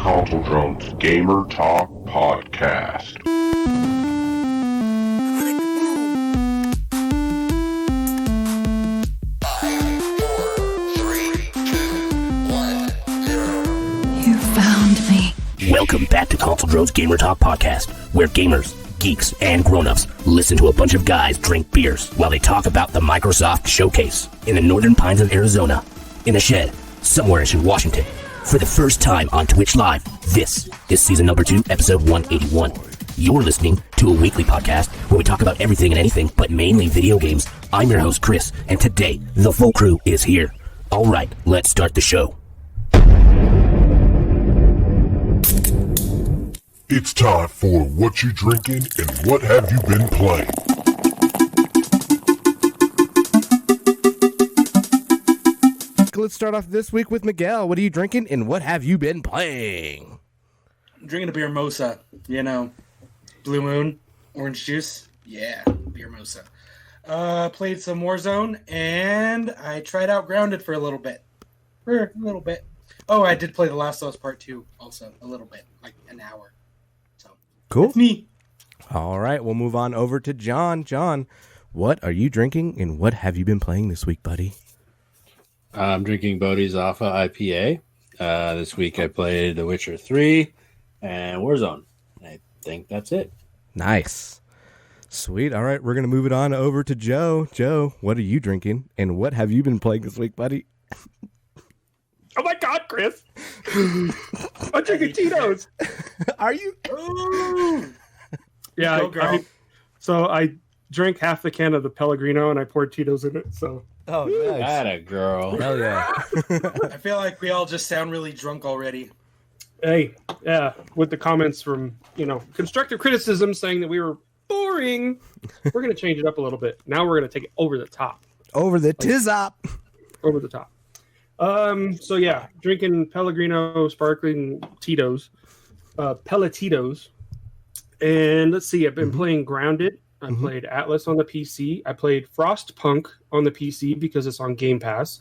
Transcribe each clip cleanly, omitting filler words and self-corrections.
Console Drone's Gamer Talk Podcast. You found me. Welcome back to Console Drone's Gamer Talk Podcast, where gamers, geeks, and grown-ups listen to a bunch of guys drink beers while they talk about the Microsoft Showcase in the northern pines of Arizona, in a shed, somewhere in Washington. For the first time on Twitch Live, this is Season Number 2, Episode 181. You're listening to a weekly podcast where we talk about everything and anything, but mainly video games. I'm your host, Chris, and today, the full crew is here. All right, let's start the show. It's time for What You Drinking and What Have You Been Playing? Let's start off this week with Miguel. What are you drinking and what have you been playing? I'm drinking a beer mosa, Blue Moon, orange juice. Yeah, beer mosa. Played some Warzone, and I tried out Grounded for a little bit. Oh, I did play The Last of Us Part 2 also, a little bit, like an hour. So, cool. That's me. All right, we'll move on over to John. John, what are you drinking and what have you been playing this week, buddy? I'm drinking Bodhi's Alpha IPA. This week I played The Witcher 3 and Warzone. I think that's it. Nice. Sweet. All right, we're going to move it on over to Joe. Joe, what are you drinking and what have you been playing this week, buddy? Oh my God, Chris! I'm drinking Tito's. Are you? Ooh. Yeah, Go, girl. So I drank half the can of the Pellegrino and I poured Tito's in it. So. Oh, nice. Atta girl. Hell yeah. I feel like we all just sound really drunk already. Hey, yeah, with the comments from, constructive criticism saying that we were boring, we're going to change it up a little bit. Now we're going to take it over the top. Over the tizop. Over the top. So yeah, drinking Pellegrino sparkling Tito's, Pelletitos. And let's see, I've been playing Grounded. I played Atlas on the PC. I played Frostpunk on the PC because it's on Game Pass.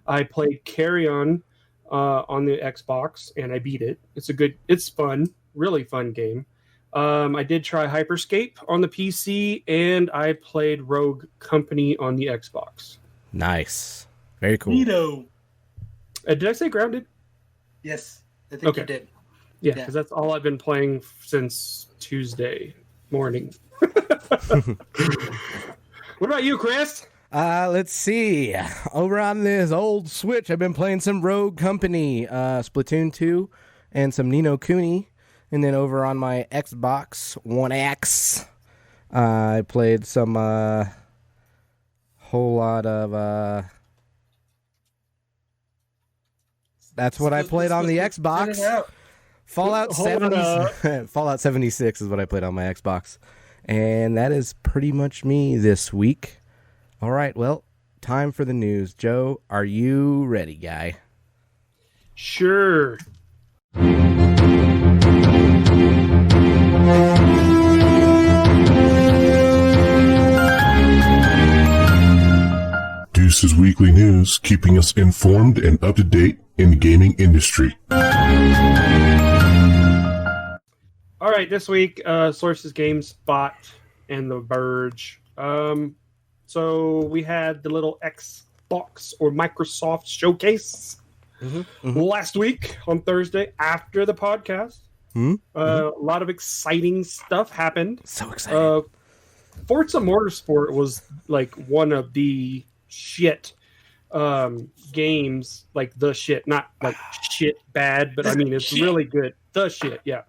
I played Carry On the Xbox, and I beat it. It's fun, really fun game. I did try Hyperscape on the PC, and I played Rogue Company on the Xbox. Nice. Very cool. Neato. Did I say Grounded? Yes, I think Okay. you did. Yeah, because that's all I've been playing since Tuesday morning. What about you, Chris? Let's see. Over on this old Switch, I've been playing some Rogue Company, Splatoon 2, and some Ni no Kuni. And then over on my Xbox One X, I played some whole lot of. That's what I played on the Xbox. Fallout 76 is what I played on my Xbox. And that is pretty much me this week. All right, well, time for the news. Joe, are you ready, guy? Sure. Deuce's Weekly News, keeping us informed and up to date in the gaming industry. All right, this week, Sources GameSpot and The Verge. So we had the little Xbox or Microsoft showcase last week on Thursday after the podcast. A lot of exciting stuff happened. So excited. Forza Motorsport was like one of the shit games, like the shit, not like shit bad, but I mean it's really good. The shit, yeah.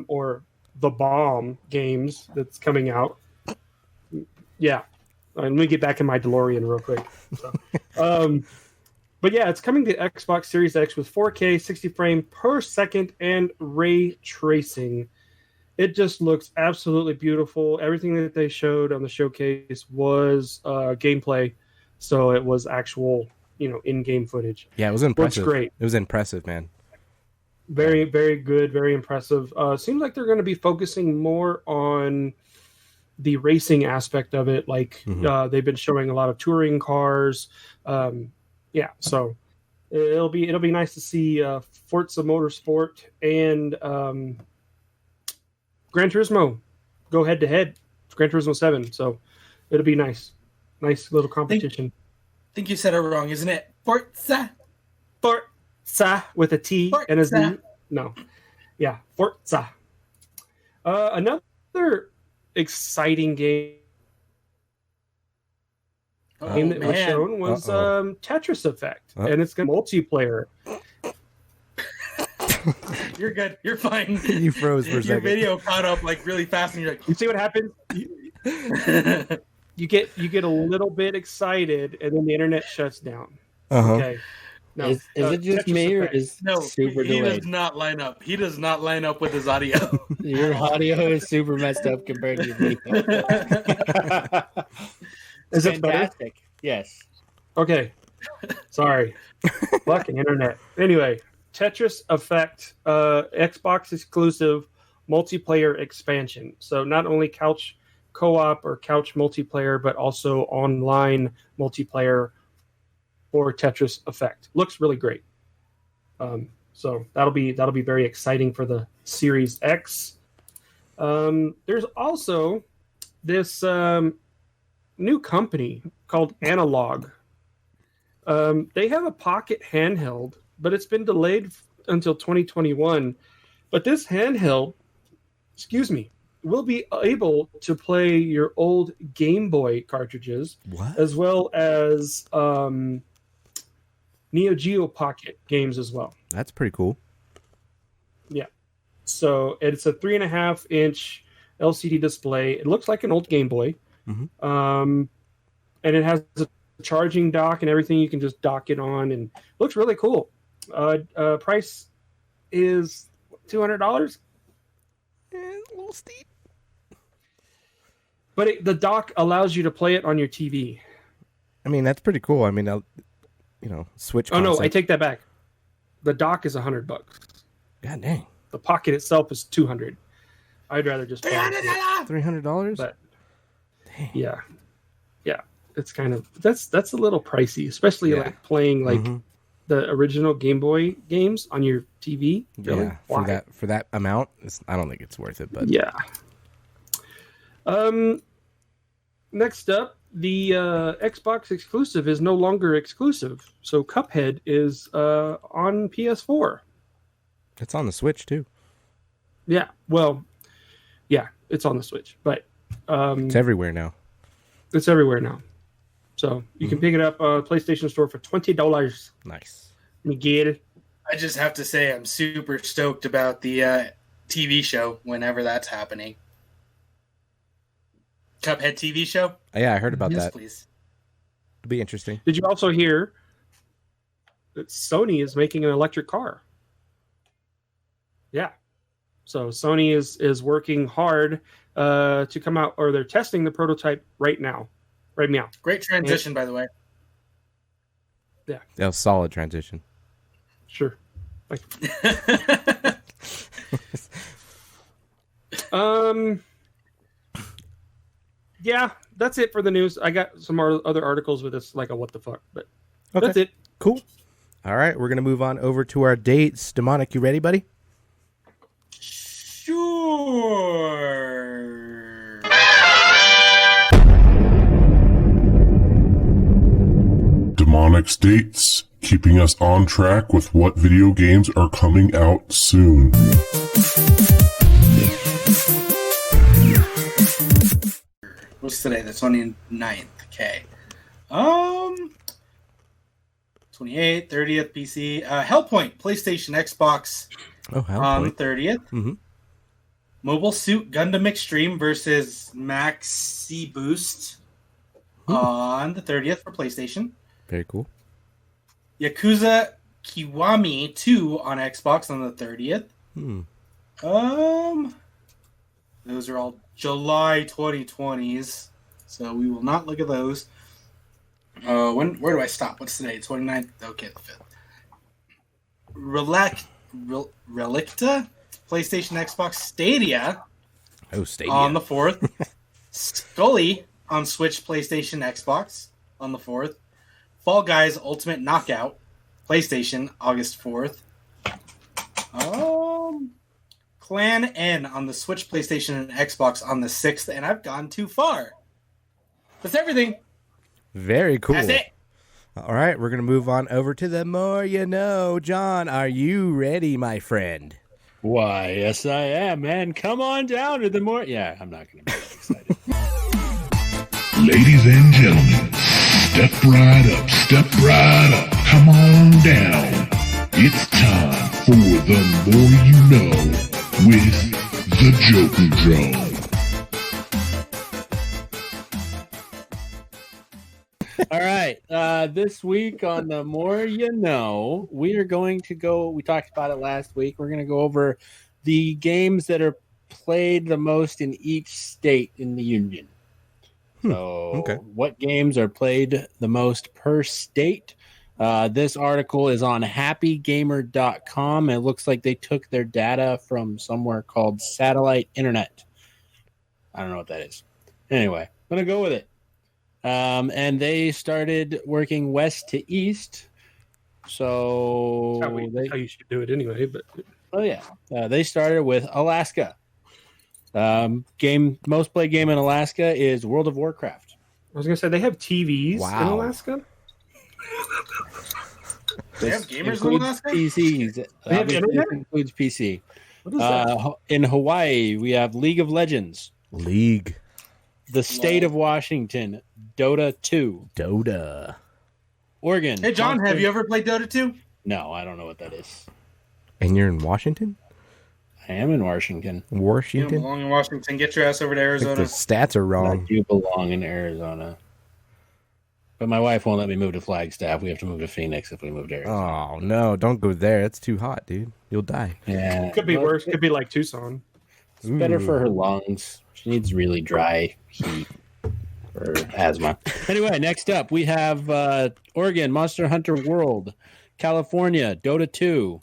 Or the bomb games that's coming out. Yeah. Let me get back in my DeLorean real quick. So, but yeah, it's coming to Xbox Series X with 4K, 60 frame per second, and ray tracing. It just looks absolutely beautiful. Everything that they showed on the showcase was gameplay, so it was actual, in-game footage. Yeah, it was impressive. Looks great. It was impressive, man. Very, very good. Very impressive. Seems like they're going to be focusing more on the racing aspect of it. Like they've been showing a lot of touring cars. So It'll be nice to see Forza Motorsport and Gran Turismo go head to head. Gran Turismo 7, so it'll be nice little competition. I think you said it wrong, isn't it? Forza with a T Forza. and a Z. No, yeah, Forza. Another exciting game that was shown was Tetris Effect, and it's going to multiplayer. You're good. You're fine. You froze for a Your second. video caught up like really fast, and you're like, You see what happens? You get a little bit excited, and then the internet shuts down. Uh-huh. Okay. No, Is it just Tetris me, or Effect. is no, super he delayed? does not line up. He does not line up with his audio. Your audio is super messed up compared to your video. Is it better? Fantastic. Yes. Okay. Sorry. Fucking internet. Anyway, Tetris Effect, Xbox exclusive multiplayer expansion. So not only couch co-op or couch multiplayer, but also online multiplayer for Tetris Effect. Looks really great. So that'll be very exciting for the Series X. There's also this new company called Analog. They have a pocket handheld, but it's been delayed until 2021. But this handheld, will be able to play your old Game Boy cartridges, as well as Neo Geo Pocket games as well. That's pretty cool. Yeah. So it's a 3.5-inch LCD display. It looks like an old Game Boy. Mhm. And it has a charging dock and everything. You can just dock it on, and it looks really cool. Price is $200. A little steep. But the dock allows you to play it on your TV. I mean, that's pretty cool. I mean, Switch. Oh no, I concept. take that back. The dock is $100. God dang. The pocket itself is $200. I'd rather just play it. $300. But yeah, it's kind of that's a little pricey, especially Yeah. like playing like Mhm. the original Game Boy games on your TV. Really? Yeah, Why? for that amount, I don't think it's worth it. But Yeah. Next up, the Xbox exclusive is no longer exclusive. So Cuphead is on PS4. it's on the Switch too. Yeah. Well, yeah, it's on the Switch, but It's everywhere now. it's everywhere now. So you can pick it up PlayStation Store for $20. Nice. Miguel. I just have to say I'm super stoked about the TV show whenever that's happening. Cuphead TV show? Yeah, I heard about Yes, that. please. It'll be interesting. Did you also hear that Sony is making an electric car? Yeah. So Sony is working hard to come out, or they're testing the prototype right now. Right now. Great transition, by the way. That was solid transition. Sure. Like, yeah, that's it for the news. I got some other articles with this, like a what the fuck, but that's it. Cool. All right, we're gonna move on over to our dates. Demonic, you ready, buddy? Sure. Demonic's dates, keeping us on track with what video games are coming out soon. What's today? The 29th. Okay. 28th, 30th PC. Hellpoint, PlayStation, Xbox Oh, how on the 30th. Mhm. Mobile Suit Gundam Extreme versus Maxi Boost on the 30th for PlayStation. Very cool. Yakuza Kiwami 2 on Xbox on the 30th. Those are all July 2020s, so we will not look at those. Where do I stop? What's today? 29th? Okay, the 5th. Relicta? PlayStation, Xbox, Stadia Oh, Stadia. on the 4th. Scully on Switch, PlayStation, Xbox on the 4th. Fall Guys Ultimate Knockout PlayStation, August 4th. Clan N on the Switch, PlayStation, and Xbox on the 6th, and I've gone too far. That's everything. Very cool. That's it. All right, we're going to move on over to the more you know. John, are you ready, my friend? Why, yes, I am, man. Come on down to the more. Yeah, I'm not going to be that excited. Ladies and gentlemen, step right up, come on down. It's time for the more you know with the Joker Drone. All right. This week on the more you know, we are going to go. We talked about it last week. We're going to go over the games that are played the most in each state in the union. So, what games are played the most per state? This article is on happygamer.com. It looks like they took their data from somewhere called Satellite Internet. I don't know what that is. Anyway, I'm going to go with it. And they started working west to east. So That's how you should do it anyway. But they started with Alaska. Most played game in Alaska is World of Warcraft. I was gonna say they have TVs in Alaska. They have gamers in Alaska? PCs. They have internet? Includes PC. What is that? In Hawaii, we have League of Legends. League. The state of Washington, Dota 2. Dota. Oregon. Hey, John, have you ever played Dota 2? No, I don't know what that is. And you're in Washington? I am in Washington. You don't Washington? belong in Washington. Get your ass over to The Arizona. stats are I wrong. do belong in Arizona. But my wife won't let me move to Flagstaff. We have to move to Phoenix if we move to Arizona. Oh, no. Don't go there. It's too hot, dude. You'll die. Yeah. Could be worse. Could be like Tucson. It's better for her lungs. She needs really dry heat for asthma. Anyway, next up, we have Oregon, Monster Hunter World. California, Dota 2.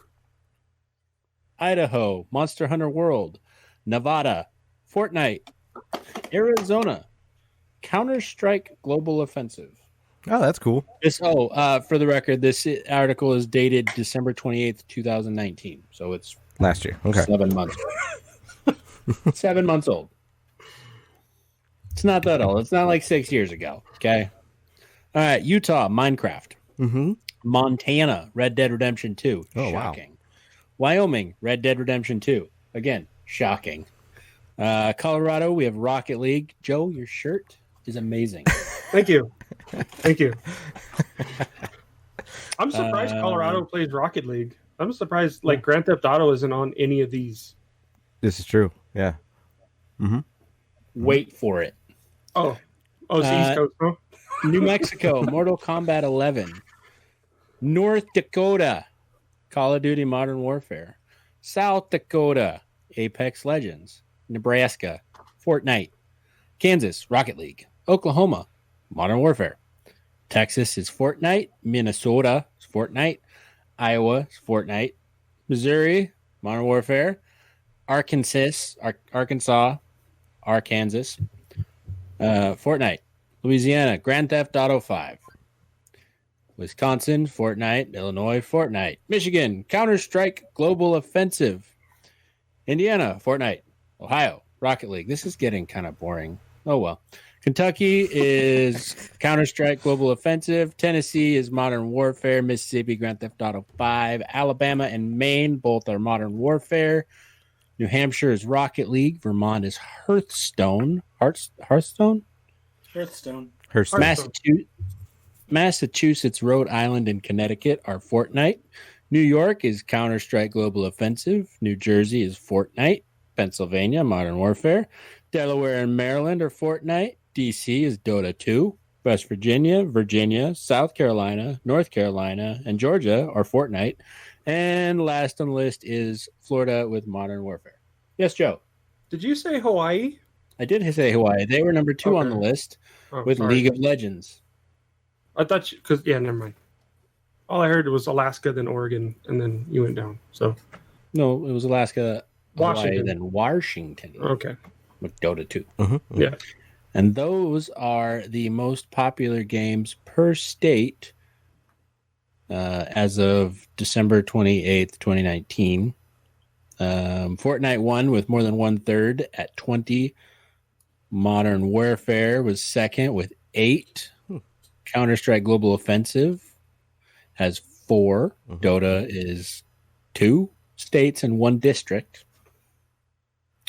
Idaho, Monster Hunter World. Nevada, Fortnite. Arizona, Counter-Strike Global Offensive. Oh, that's cool. For the record, this article is dated December 28th, 2019. So it's Last year. Okay. 7 months old. 7 months old. It's not that old. It's not like 6 years ago. Okay. All right. Utah, Minecraft. Mm-hmm. Montana, Red Dead Redemption 2. Oh, wow. Shocking. Wyoming, Red Dead Redemption 2. Again, shocking. Colorado, we have Rocket League. Joe, your shirt is amazing. Thank you. Thank you. I'm surprised Colorado plays Rocket League. I'm surprised like Grand Theft Auto isn't on any of these. This is true. Yeah. Mm-hmm. Wait for it. Oh, it's East Coast, huh? New Mexico, Mortal Kombat 11. North Dakota, Call of Duty Modern Warfare. South Dakota, Apex Legends. Nebraska, Fortnite. Kansas, Rocket League. Oklahoma, Modern Warfare. Texas is Fortnite. Minnesota is Fortnite. Iowa is Fortnite. Missouri, Modern Warfare. Arkansas, Fortnite. Louisiana, Grand Theft Auto 5. Wisconsin, Fortnite. Illinois, Fortnite. Michigan, Counter-Strike Global Offensive. Indiana, Fortnite. Ohio, Rocket League. This is getting kind of boring. Oh, well. Kentucky is Counter-Strike Global Offensive. Tennessee is Modern Warfare. Mississippi, Grand Theft Auto 5. Alabama and Maine, both are Modern Warfare. New Hampshire is Rocket League. Vermont is Hearthstone. Hearthstone? Massachusetts, Rhode Island, and Connecticut are Fortnite. New York is Counter-Strike Global Offensive. New Jersey is Fortnite. Pennsylvania, Modern Warfare. Delaware and Maryland are Fortnite. DC is Dota 2. West Virginia, South Carolina, North Carolina, and Georgia are Fortnite. And last on the list is Florida with Modern Warfare. Yes, Joe. Did you say Hawaii? I did say Hawaii. They were number 2 on the list with sorry. League of Legends. I thought never mind. All I heard was Alaska, then Oregon, and then you went down. So no, it was Alaska, Washington. Hawaii, then Washington. Okay. With Dota 2. Mm-hmm. Yeah. And those are the most popular games per state. as of December 28th, 2019. Fortnite won with more than 1/3 at 20. Modern Warfare was second with 8. Counter-Strike Global Offensive has 4. Dota is 2 states and 1 district.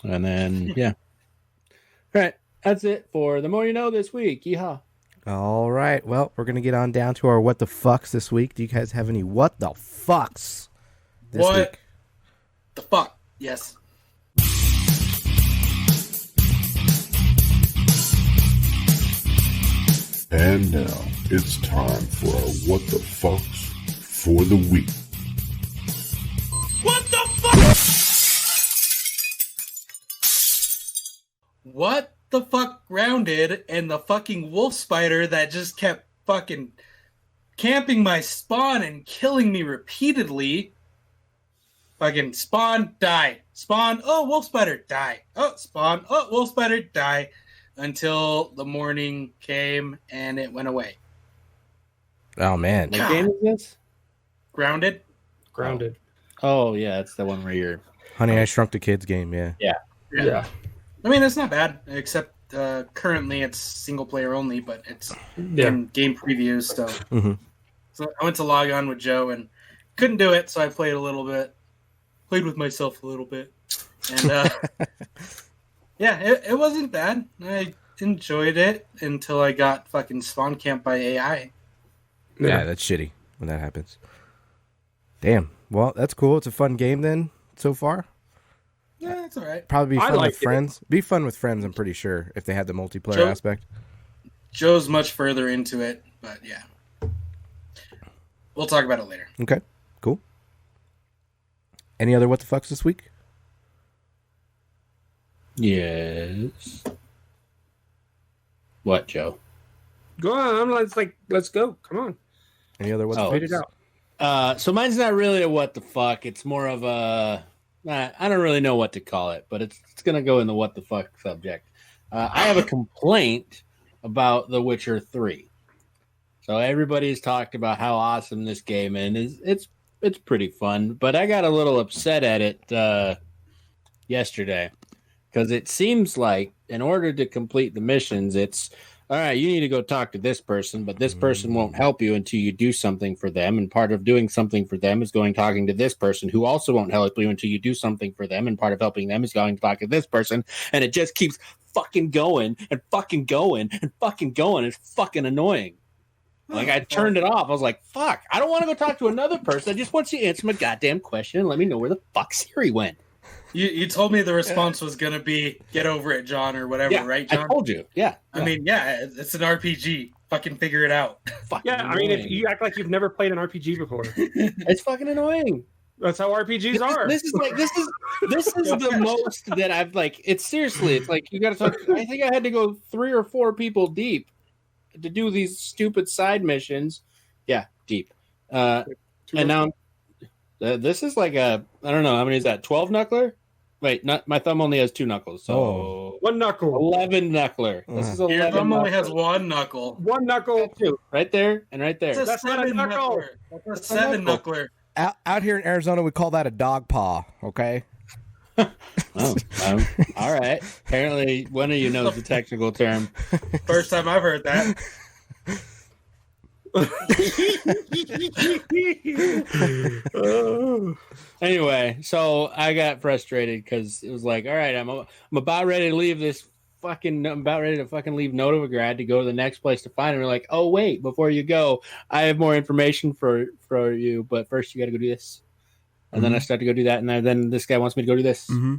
And then, yeah. All right. That's it for the more you know this week. Yeehaw. All right. Well, we're going to get on down to our what the fucks this week. Do you guys have any what the fucks this What week? the fuck? Yes. And now it's time for our What the Fucks for the week. What the fuck? What the fuck grounded and the fucking wolf spider that just kept fucking camping my spawn and killing me repeatedly. Fucking spawn, die. Spawn, oh, wolf spider, die. Oh, spawn, oh, wolf spider, die. Until the morning came and it went away. Oh, man. What game is this? Grounded? Grounded. Oh, yeah. It's the one where you're... Honey, I Shrunk the Kids game, yeah. Yeah. I mean, it's not bad, except currently it's single player only, but it's Yeah. in game previews. So. Mhm. So I went to log on with Joe and couldn't do it, so I played a little bit. Played with myself a little bit. And yeah, it wasn't bad. I enjoyed it until I got fucking spawn camped by AI. Yeah, that's shitty when that happens. Damn. Well, that's cool. It's a fun game then so far. Yeah, that's all right. Probably be I fun with liked it. friends. Be fun with friends, I'm pretty sure, if they had the multiplayer Joe- aspect. Joe's much further into it, but yeah. We'll talk about it later. Okay, cool. Any other what the fucks this week? Yes. What, Joe? Go on. Let's go. Come on. Any other what the Oh. Fade fucks? it out. So mine's not really a what the fuck. It's more of a... I don't really know what to call it, but it's going to go in the what the fuck subject. I have a complaint about The Witcher 3. So everybody's talked about how awesome this game is. It's pretty fun, but I got a little upset at it yesterday because it seems like in order to complete the missions, it's all right, you need to go talk to this person, but this person won't help you until you do something for them. And part of doing something for them is going talking to this person who also won't help you until you do something for them. And part of helping them is going to talk to this person. And it just keeps fucking going and fucking going and fucking going. It's fucking annoying. Like, I turned it off. I was like, fuck, I don't want to go talk to another person. I just want you to answer my goddamn question and let me know where the fuck Siri went. You told me the response was going to be, get over it, John, or whatever, Yeah, right, I John? told you. Yeah. I mean, yeah, it's an RPG. Fucking figure it out. Fucking Yeah, I mean, if annoying. you act like you've never played an RPG before, It's fucking annoying. that's how RPGs are. This is the most that I've like. It's seriously. It's like you got to talk. I think I had to go 3 or 4 people deep to do these stupid side missions. Yeah, deep. And now this is like a I don't know how many is that 12 knuckler. Wait, not my thumb only has 2 knuckles, so One knuckle. 11 knuckler. This is 11. Your thumb only knuckler. has one knuckle. One knuckle. Two, right there and right there. It's a That's not a 7 knuckle. knuckler. That's a 7 knuckler. Out here in Arizona, we call that a dog paw, okay? Oh, all right. Apparently, one of you knows the technical term. First time I've heard that. Anyway, so I got frustrated because it was like, all right, I'm about ready to leave this fucking. I'm about ready to fucking leave Novigrad to go to the next place to find him. We're like, oh wait, before you go, I have more information for you, but first you got to go do this. And then I start to go do that, and then this guy wants me to go do this. Mm-hmm.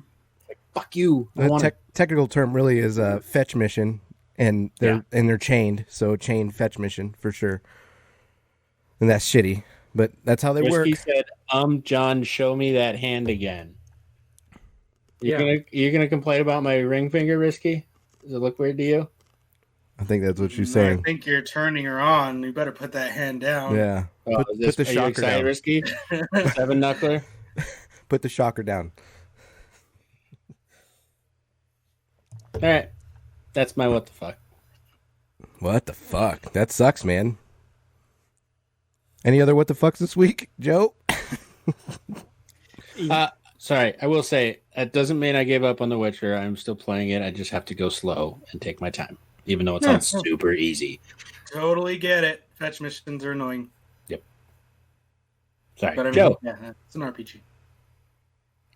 Like, fuck you! I The want to. technical term really is a fetch mission, and they're chained, so chained fetch mission for sure. And that's shitty, but that's how they work. He said, John, show me that hand again. You're gonna complain about my ring finger, Risky? Does it look weird to you? I think that's what she's I saying. think you're turning her on. You better put that hand down. Yeah, Oh, put the are you shocker excited, down. Risky? 7 knuckler. Put the shocker down. All right, that's my what the fuck. What the fuck? That sucks, man. Any other what the fucks this week, Joe? Sorry, I will say it doesn't mean I gave up on The Witcher. I'm still playing it. I just have to go slow and take my time, even though it sounds super easy. Totally get it. Fetch missions are annoying. Yep. Sorry, But I mean, Joe. yeah, it's an RPG.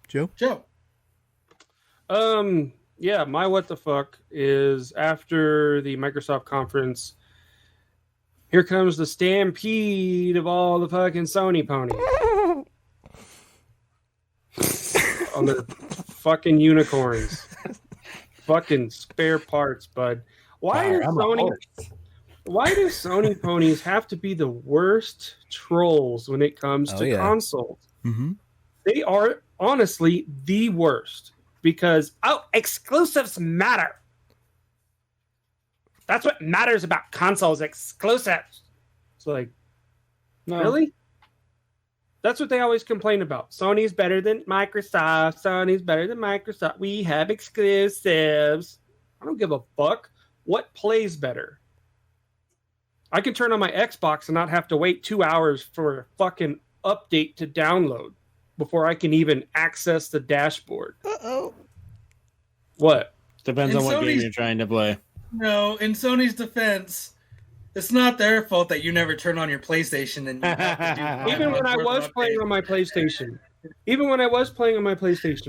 Joe? Joe. Yeah, my what the fuck is after the Microsoft conference. Here comes the stampede of all the fucking Sony ponies. On the fucking unicorns. Fucking spare parts, bud. Why do Sony ponies have to be the worst trolls when it comes to consoles? Mm-hmm. They are honestly the worst because exclusives matter. That's what matters about consoles, exclusives. It's like, no. Really? That's what they always complain about. Sony's better than Microsoft. Sony's better than Microsoft. We have exclusives. I don't give a fuck. What plays better? I can turn on my Xbox and not have to wait 2 hours for a fucking update to download before I can even access the dashboard. Uh-oh. What? Depends on what game you're trying to play. No, in Sony's defense, it's not their fault that you never turn on your PlayStation and you have to do even when I was playing on my PlayStation.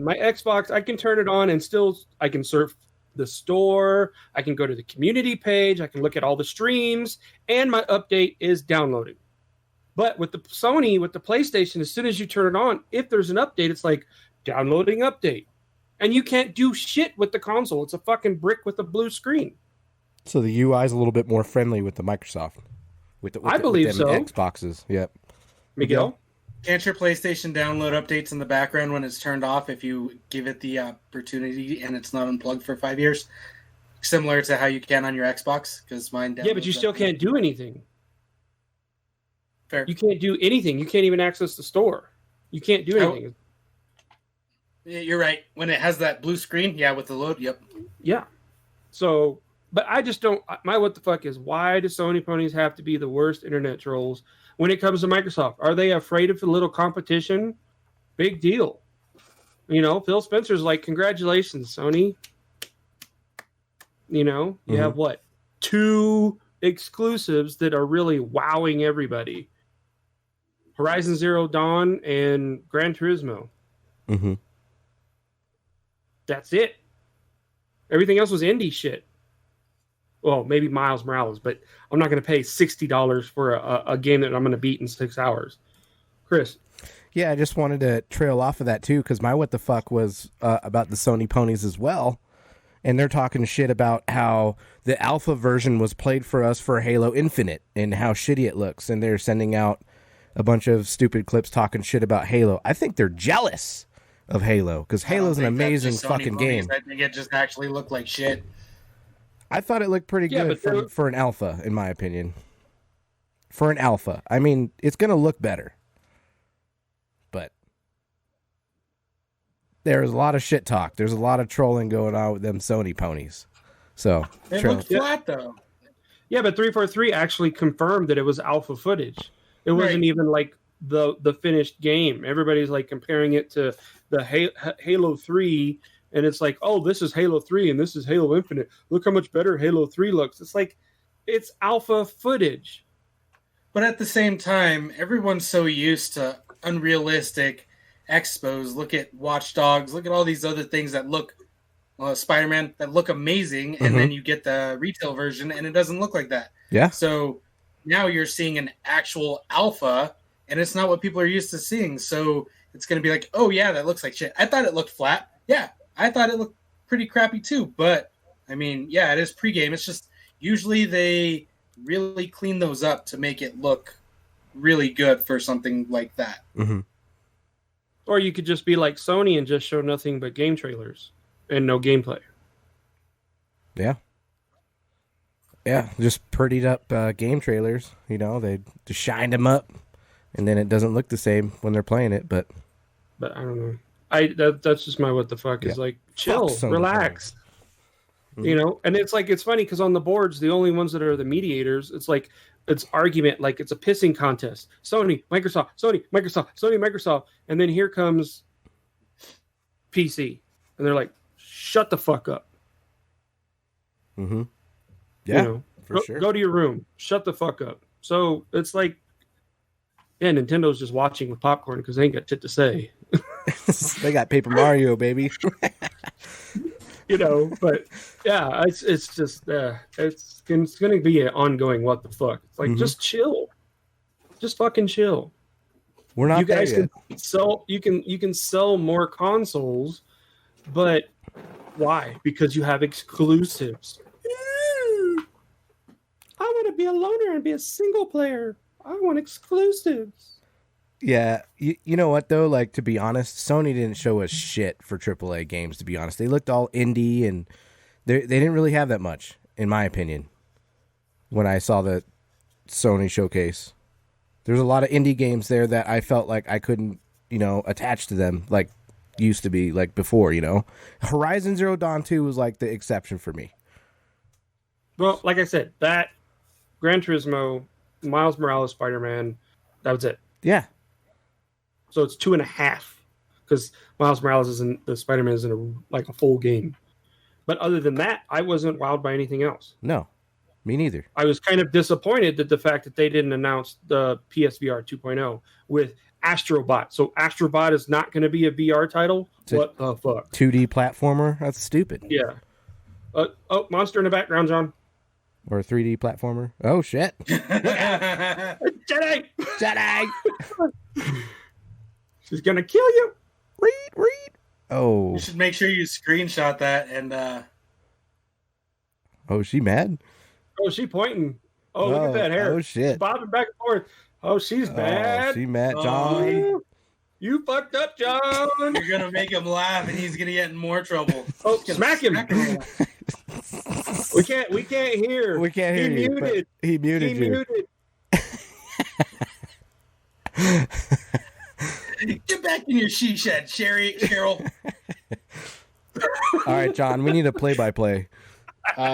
My Xbox, I can turn it on and still I can surf the store, I can go to the community page, I can look at all the streams, and my update is downloading. But with the Sony, with the PlayStation, as soon as you turn it on, if there's an update, it's like downloading update. And you can't do shit with the console. It's a fucking brick with a blue screen. So the UI is a little bit more friendly with the Microsoft. I believe so. Xboxes, yep. Miguel? Can't your PlayStation download updates in the background when it's turned off if you give it the opportunity and it's not unplugged for 5 years? Similar to how you can on your Xbox? Because mine downloads. Yeah, but you still can't do anything. Fair. You can't do anything. You can't even access the store. You can't do anything. You're right. When it has that blue screen, yeah, with the load, yep. Yeah. So, but I just don't. My what the fuck is why do Sony ponies have to be the worst internet trolls when it comes to Microsoft? Are they afraid of a little competition? Big deal. You know, Phil Spencer's like, congratulations, Sony. You know, you have what? 2 exclusives that are really wowing everybody. Horizon Zero Dawn and Gran Turismo. Mm-hmm. That's it. Everything else was indie shit. Well, maybe Miles Morales, but I'm not going to pay $60 for a game that I'm going to beat in 6 hours. Chris. Yeah, I just wanted to trail off of that too, because my what the fuck was about the Sony ponies as well. And they're talking shit about how the alpha version was played for us for Halo Infinite and how shitty it looks. And they're sending out a bunch of stupid clips talking shit about Halo. I think they're jealous of Halo because Halo's an amazing fucking game. I think it just actually looked like shit. I thought it looked pretty good for an alpha, in my opinion. For an alpha. I mean, it's going to look better. But there's a lot of shit talk. There's a lot of trolling going on with them Sony ponies. So it looked flat, though. Yeah, but 343 actually confirmed that it was alpha footage. It wasn't even like the finished game. Everybody's like comparing it to the Halo 3, and it's like, oh, this is Halo 3 and this is Halo Infinite. Look how much better Halo 3 looks. It's like, it's alpha footage. But at the same time, everyone's so used to unrealistic expos. Look at Watch Dogs. Look at all these other things that look, Spider-Man, that look amazing, and then you get the retail version, and it doesn't look like that. Yeah. So now you're seeing an actual alpha, and it's not what people are used to seeing. So it's going to be like, oh, yeah, that looks like shit. I thought it looked flat. Yeah, I thought it looked pretty crappy too. But, I mean, yeah, it is pregame. It's just usually they really clean those up to make it look really good for something like that. Mm-hmm. Or you could just be like Sony and just show nothing but game trailers and no gameplay. Yeah. Yeah, just prettied up game trailers. You know, they just shined them up, and then it doesn't look the same when they're playing it. But I don't know. That's just my what the fuck is like. Chill, relax. You know, and it's like it's funny because on the boards, the only ones that are the mediators, it's like it's argument like it's a pissing contest. Sony, Microsoft, Sony, Microsoft, Sony, Microsoft, and then here comes PC, and they're like, "Shut the fuck up." Mm-hmm. Yeah, you know, for sure. Go to your room. Shut the fuck up. So it's like, yeah, Nintendo's just watching with popcorn because they ain't got shit to say. They got Paper Mario, baby. You know, but yeah, it's just it's going to be an ongoing what the fuck. It's like just chill, just fucking chill. We're not. You guys there yet. can sell. You can sell more consoles, but why? Because you have exclusives. I want to be a loner and be a single player. I want exclusives. Yeah, you know what though? Like, to be honest, Sony didn't show us shit for AAA games. To be honest, they looked all indie, and they didn't really have that much, in my opinion. When I saw the Sony showcase, there's a lot of indie games there that I felt like I couldn't, attach to them like used to be, like before. Horizon Zero Dawn 2 was like the exception for me. Well, like I said, that Gran Turismo, Miles Morales, Spider-Man, that was it. Yeah. So it's 2.5 because Miles Morales isn't the Spider-Man isn't a full game. But other than that, I wasn't wowed by anything else. No, me neither. I was kind of disappointed that the fact that they didn't announce the PSVR 2.0 with Astrobot. So Astrobot is not going to be a VR title. What the fuck? 2D platformer? That's stupid. Yeah. Oh, monster in the background, John. Or a 3D platformer? Oh shit! Jedi. Jedi. She's gonna kill you. Read. Oh. You should make sure you screenshot that and. Oh, she mad? Oh, she pointing. Oh, look at that hair. Oh shit! She's bobbing back and forth. Oh, she's mad. She mad, John. You fucked up, John. You're gonna make him laugh, and he's gonna get in more trouble. Oh, smack him. We can't hear. We can't hear you. Muted. He muted you. Get back in your she shed, Cheryl. All right, John. We need a play-by-play.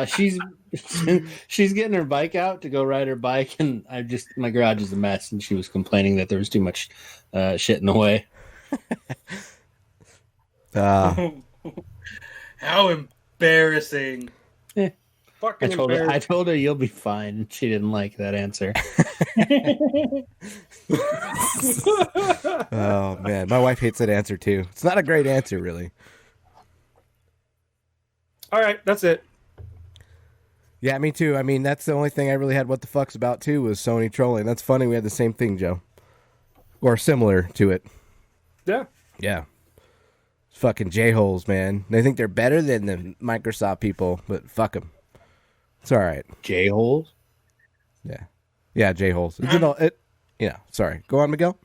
She's getting her bike out to go ride her bike, and my garage is a mess, and she was complaining that there was too much shit in the way. How embarrassing! Fucking I embarrassing. told her you'll be fine, and she didn't like that answer. Oh man, my wife hates that answer too. It's not a great answer, really. All right, that's it. Yeah, me too. I mean, that's the only thing I really had what the fucks about too was Sony trolling. That's funny. We had the same thing, Joe, or similar to it. Yeah. Yeah. Fucking J-holes, man. They think they're better than the Microsoft people, but fuck them. It's all right. J-holes? Yeah, J-holes. Sorry. Go on, Miguel.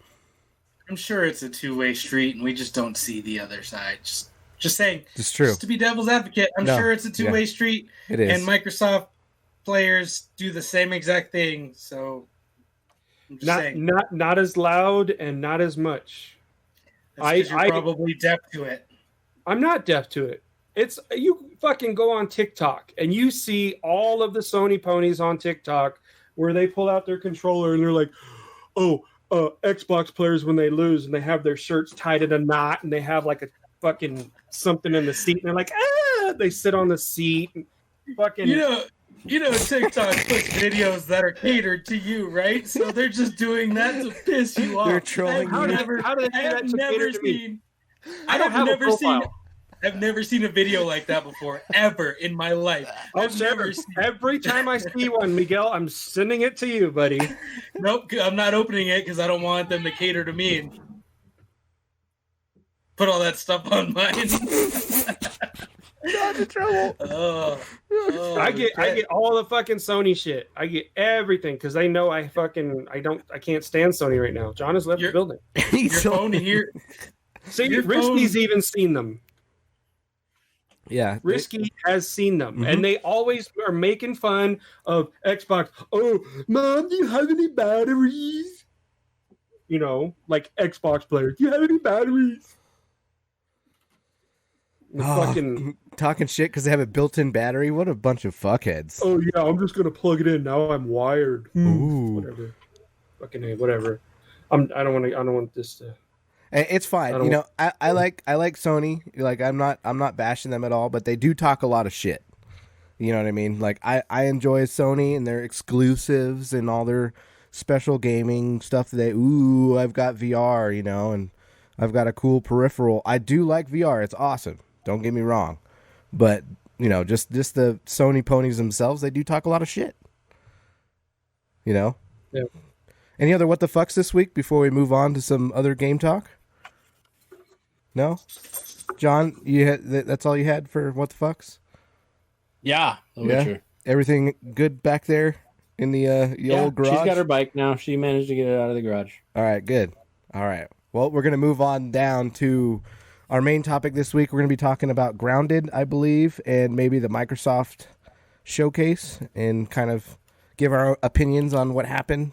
I'm sure it's a two-way street, and we just don't see the other side. Just saying. It's true. Just to be devil's advocate, I'm sure it's a two-way street. It is. And Microsoft players do the same exact thing, so I'm just saying. Not as loud and not as much. That's 'cause you're probably deaf to it. I'm not deaf to it. It's you fucking go on TikTok and you see all of the Sony ponies on TikTok where they pull out their controller and they're like, Xbox players when they lose and they have their shirts tied in a knot and they have like a fucking something in the seat and they're like, they sit on the seat and fucking TikTok puts videos that are catered to you, right? So they're just doing that to piss you off. They're trolling How you. do they do that to cater to me? I've never seen a video like that before, ever in my life. I've never seen. Every time I see one, Miguel, I'm sending it to you, buddy. Nope, I'm not opening it because I don't want them to cater to me and put all that stuff on mine. Not in trouble. I get all the fucking Sony shit. I get everything because they know I can't stand Sony right now. John has left the building. Your phone here. See, Risky's even seen them. Yeah, Risky has seen them, and they always are making fun of Xbox. Oh, Mom, do you have any batteries? Like Xbox players. Do you have any batteries? Fucking talking shit because they have a built-in battery. What a bunch of fuckheads. Oh yeah, I'm just gonna plug it in now. I'm wired. Ooh. Whatever. Fucking A, whatever. I don't want this to. It's fine. You know, I like Sony. Like I'm not bashing them at all, but they do talk a lot of shit. You know what I mean? Like I enjoy Sony and their exclusives and all their special gaming stuff. I've got VR, you know, and I've got a cool peripheral. I do like VR. It's awesome. Don't get me wrong. But, you know, just the Sony ponies themselves, they do talk a lot of shit. You know? Yeah. Any other what the fucks this week before we move on to some other game talk? No? John, that's all you had for what the fucks? Yeah. Witcher. Everything good back there in the old garage? She's got her bike now. She managed to get it out of the garage. All right, good. All right. Well, we're going to move on down to our main topic this week. We're going to be talking about Grounded, I believe, and maybe the Microsoft showcase and kind of give our opinions on what happened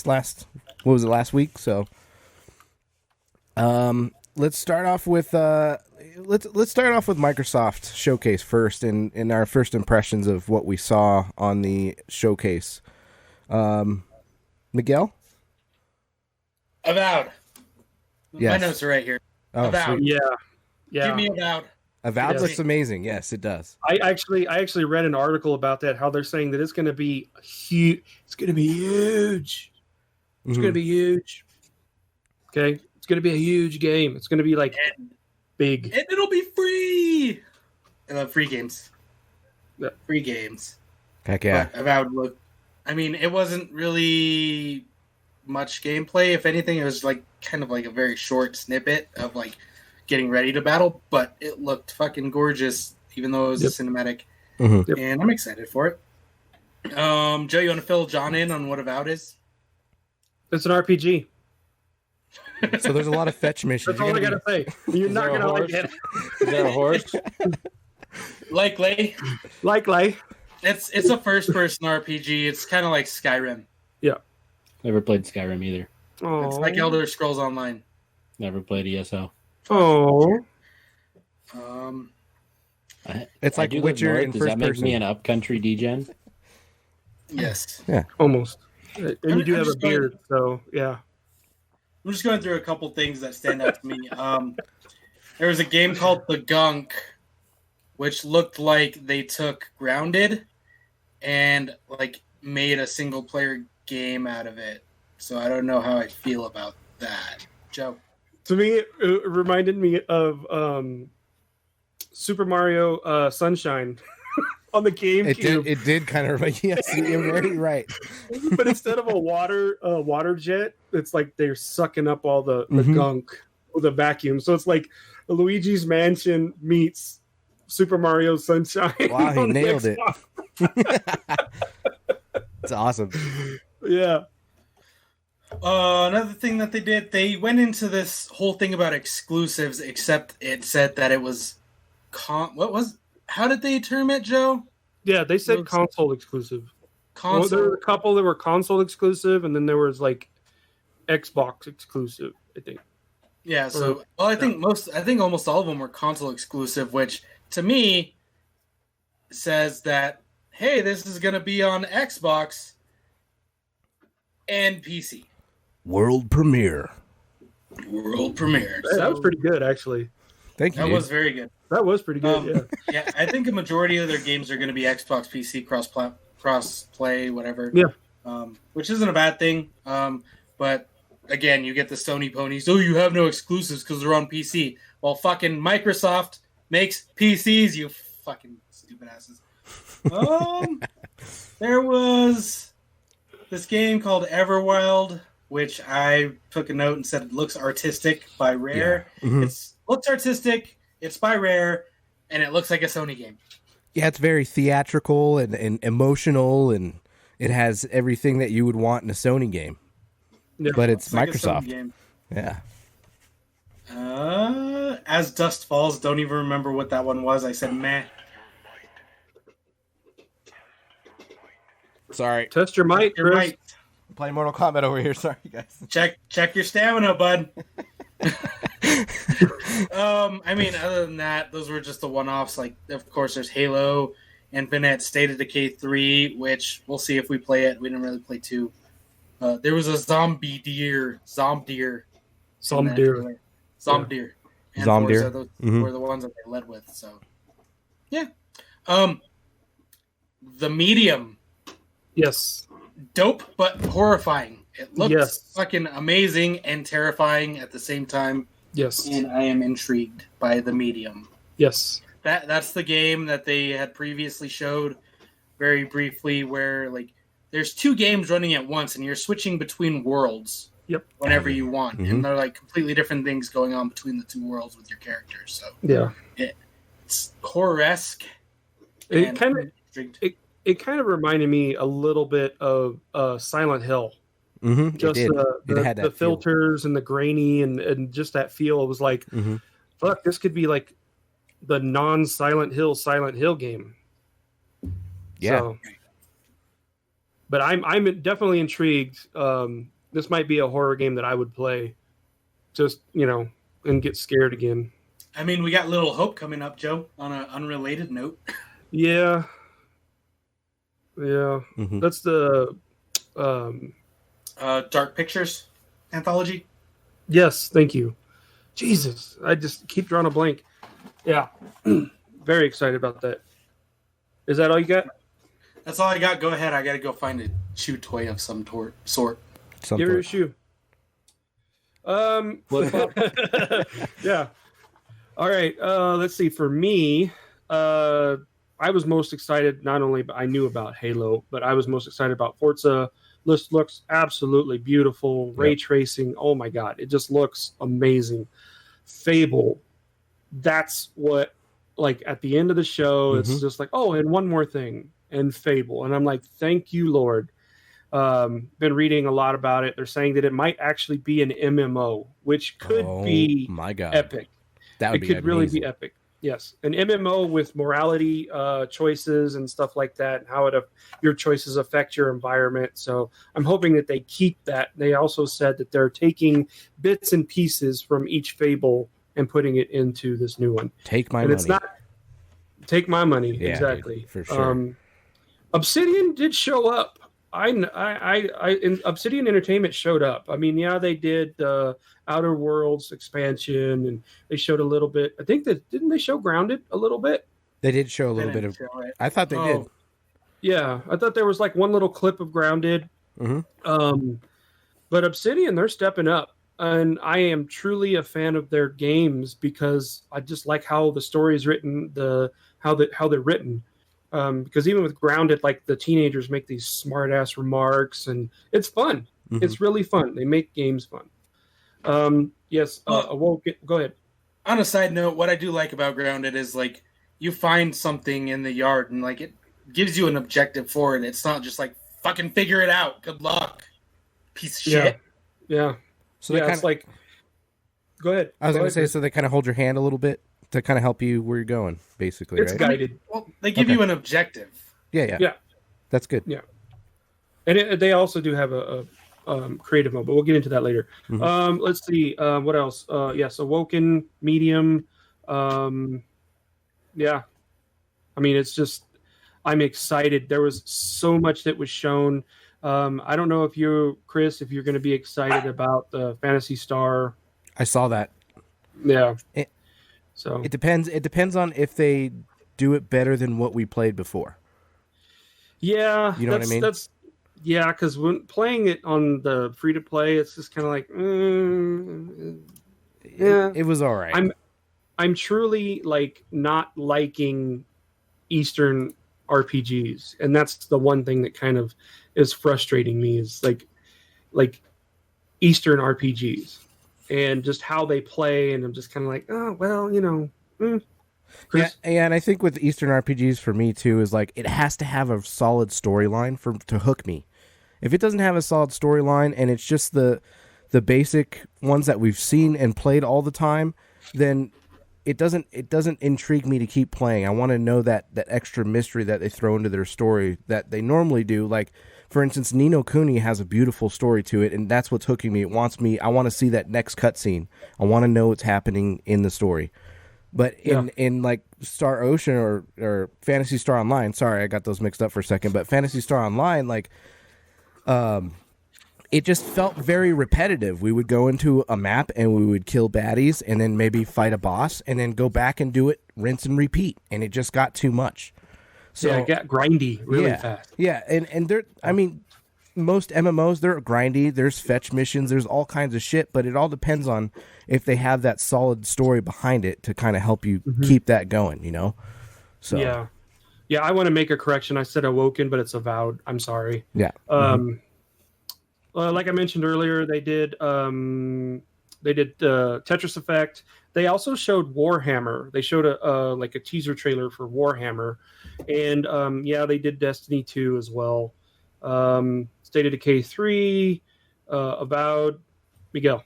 last week. So, let's start off with Microsoft showcase first and our first impressions of what we saw on the showcase. Miguel? Avowed. Yes. My notes are right here. Oh, Avowed. sweet. Yeah. Give me Avowed. Avowed Yes. looks amazing. Yes, it does. I actually read an article about that. How they're saying that it's going to be huge. It's going to be huge. It's going to be huge. Okay, it's going to be a huge game. It's going to be like big, And it'll be free. Free games. Yeah. Free games. Heck yeah. But Avowed looked. I mean, it wasn't really much gameplay. If anything, it was like kind of like a very short snippet of like getting ready to battle, but it looked fucking gorgeous, even though it was a cinematic. Mm-hmm. And I'm excited for it. Joe, you want to fill John in on what Avowed is? It's an RPG. So there's a lot of fetch missions. That's all I gotta say. You're not gonna like it. Is there a horse? Likely. It's a first-person RPG. It's kind of like Skyrim. Never played Skyrim either. It's like Elder Scrolls Online. Never played ESO. Oh. It's like I do live Witcher north. in Does first that make person. me an upcountry degen? Yes. Almost. And you do I'm have a just going- beard, so yeah. I'm just going through a couple things that stand out to me. There was a game called The Gunk, which looked like they took Grounded and like made a single player game out of it. So I don't know how I feel about that. Joe. To me, it reminded me of Super Mario Sunshine on the GameCube. It did kind of. Yes, you're very right. But instead of a water jet, it's like they're sucking up all the Mhm. gunk with a vacuum. So it's like Luigi's Mansion meets Super Mario Sunshine. Wow, he on the nailed it. Xbox. It's awesome. Yeah. Another thing that they did, they went into this whole thing about exclusives, except it said that it was how did they term it, Joe? Yeah, they said Looks- console exclusive. Well, Console. there were a couple that were console exclusive, and then there was like Xbox exclusive, I think. Yeah, so I think almost all of them were console exclusive, which to me says that hey, this is going to be on Xbox and PC. World premiere. World premiere. Hey, that was pretty good, actually. Thank you. That dude. was very good. That was pretty good. Yeah. Yeah, I think a majority of their games are going to be Xbox, PC, cross play, whatever. Yeah. Which isn't a bad thing. But again, you get the Sony ponies. Oh, you have no exclusives because they're on PC. Well, fucking Microsoft makes PCs. You fucking stupid asses. There was this game called Everwild, which I took a note and said it looks artistic by Rare. Yeah. Mhm. It looks artistic. It's by Rare, and it looks like a Sony game. Yeah, it's very theatrical and emotional, and it has everything that you would want in a Sony game. Yeah. But it's like a Microsoft. Sony game. Yeah. As Dust Falls, don't even remember what that one was. I said meh. Sorry. Test your mic, You're Chris. right. Playing Mortal Kombat over here. Sorry, guys. Check your stamina, bud. I mean, other than that, those were just the one-offs. Like, of course, there's Halo, Infinite, State of Decay 3, which we'll see if we play it. We didn't really play 2. There was a Zomdeer. Zomdeer. And Zomdeer. Forza, those were the ones that they led with. So, yeah. The Medium. Yes. Dope, but horrifying. It looks fucking amazing and terrifying at the same time. Yes. And I am intrigued by The Medium. Yes. That's the game that they had previously showed very briefly where, like, there's 2 games running at once and you're switching between worlds whenever you want. And they're, like, completely different things going on between the 2 worlds with your characters. So yeah. It's horror-esque. It kind of reminded me a little bit of Silent Hill. Mm-hmm. Just the filters and the grainy and just that feel. It was like, fuck, this could be like the non-Silent Hill game. Yeah. So, but I'm definitely intrigued. This might be a horror game that I would play, just and get scared again. I mean, we got Little Hope coming up, Joe. On an unrelated note. Yeah. That's the Dark Pictures anthology. Yes, thank you. Jesus, I just keep drawing a blank. Yeah, very excited about that. Is that all you got? That's all I got. Go ahead. I got to go find a chew toy of some sort. Give her a shoe. Yeah. All right. Let's see. For me, I was most excited. Not only I knew about Halo, but I was most excited about Forza. This looks absolutely beautiful. Ray tracing. Oh my god, it just looks amazing. Fable. That's what. Like at the end of the show, it's just like, oh, and one more thing, and Fable, and I'm like, thank you, Lord. Been reading a lot about it. They're saying that it might actually be an MMO, which could be my God. Epic. That would it could really be epic. Yes, an MMO with morality choices and stuff like that, and how your choices affect your environment. So I'm hoping that they keep that. They also said that they're taking bits and pieces from each Fable and putting it into this new one. Take my money. It's not take my money. Yeah, exactly. Dude, for sure. Obsidian did show up. Obsidian Entertainment showed up. I mean, yeah, they did the Outer Worlds expansion, and they showed a little bit. I think that didn't they show Grounded a little bit? They did show a little bit of. I thought they did. Yeah, I thought there was like one little clip of Grounded. But Obsidian, they're stepping up, and I am truly a fan of their games because I just like how the story is written, how they're written. Because even with Grounded, like the teenagers make these smart ass remarks, and it's fun. It's really fun. They make games fun. Yes. Awoken. Go ahead. On a side note, what I do like about Grounded is like you find something in the yard and like it gives you an objective for it. It's not just like fucking figure it out. Good luck, piece of shit. Yeah. So they kind of like. Go ahead. I was going to say, so they kind of hold your hand a little bit to kind of help you where you're going, basically. It's right? guided. Well, they give you an objective. Yeah. That's good. Yeah. And they also do have a creative mode, but we'll get into that later. Let's see. What else? Yes, Awoken, Medium. Yeah. I mean, it's just, I'm excited. There was so much that was shown. I don't know if Chris, if you're going to be excited about the Phantasy Star. I saw that. Yeah. So it depends. It depends on if they do it better than what we played before. Yeah. You know what I mean? Yeah, because when playing it on the free to play, it's just kind of like, it was all right. I'm truly like not liking Eastern RPGs, and that's the one thing that kind of is frustrating me is like Eastern RPGs and just how they play, and I'm just kind of like, oh well, Yeah, and I think with Eastern RPGs for me too is like it has to have a solid storyline to hook me. If it doesn't have a solid storyline and it's just the basic ones that we've seen and played all the time, then it doesn't intrigue me to keep playing. I want to know that extra mystery that they throw into their story that they normally do. Like For instance, Ni no Kuni has a beautiful story to it, and that's what's hooking me. I want to see that next cutscene. I want to know what's happening in the story. But in like Star Ocean or Phantasy Star Online, sorry, I got those mixed up for a second, but Phantasy Star Online, like, it just felt very repetitive. We would go into a map and we would kill baddies and then maybe fight a boss and then go back and do it, rinse and repeat. And it just got too much. So it got grindy really fast. Yeah, and there, I mean, most MMOs, they're grindy. There's fetch missions. There's all kinds of shit, but it all depends on if they have that solid story behind it to kind of help you keep that going, you know? So Yeah, I want to make a correction. I said Awoken, but it's Avowed. I'm sorry. Yeah. Like I mentioned earlier, they did Tetris Effect. They also showed Warhammer. They showed a teaser trailer for Warhammer, and they did Destiny 2 as well. State of Decay 3, Avowed. Miguel.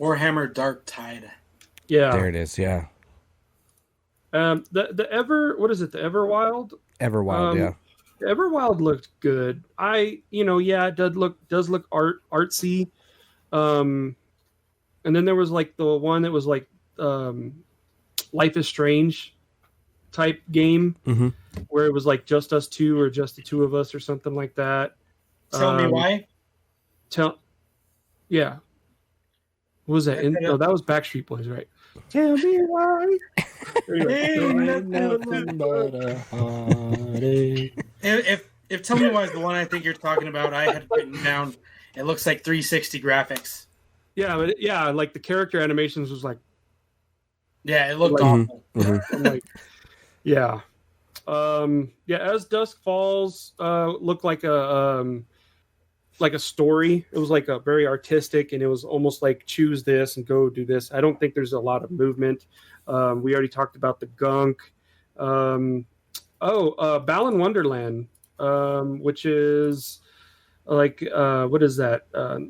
Warhammer Dark Tide. Yeah, there it is. Yeah. The Everwild. Everwild. Yeah. Everwild looked good. It does look artsy. And then there was like the one that was like Life is Strange type game where it was like just us two or just the two of us or something like that. Tell me why. Yeah. What was that? No, that was Backstreet Boys, right? Tell me why. If Tell Me Why is the one I think you're talking about, I had written down. It looks like 360 graphics. Yeah, but like the character animations was like. Yeah, it looked awful. I'm like, yeah. As Dusk Falls looked like a story. It was like a very artistic, and it was almost like choose this and go do this. I don't think there's a lot of movement. We already talked about the gunk. Balan Wonderland, which is like what is that? Bandai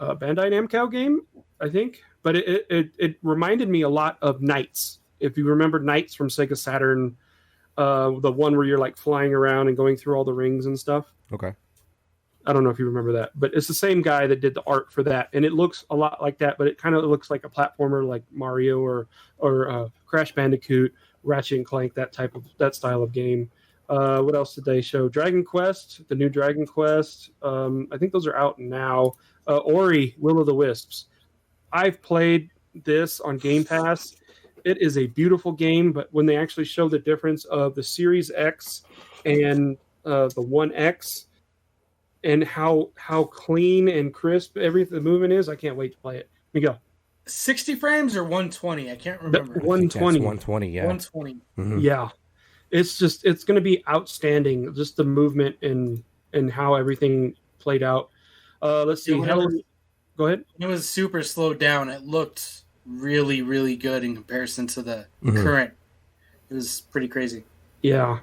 Namco game, I think. But it reminded me a lot of Knights. If you remember Knights from Sega Saturn, the one where you're like flying around and going through all the rings and stuff. Okay. I don't know if you remember that, but it's the same guy that did the art for that, and it looks a lot like that, but it kind of looks like a platformer like Mario or Crash Bandicoot, Ratchet and Clank, that style of game. What else did they show? Dragon Quest, the new Dragon Quest. I think those are out now. Ori, Will of the Wisps. I've played this on Game Pass. It is a beautiful game, but when they actually show the difference of the Series X and the One X, and how clean and crisp the movement is, I can't wait to play it. Let me go. 60 frames or 120? I can't remember. 120. 120, yeah. 120. Mm-hmm. Yeah. It's going to be outstanding, just the movement and how everything played out. Let's see. Go ahead. It was super slowed down. It looked really, really good in comparison to the current. It was pretty crazy. Yeah,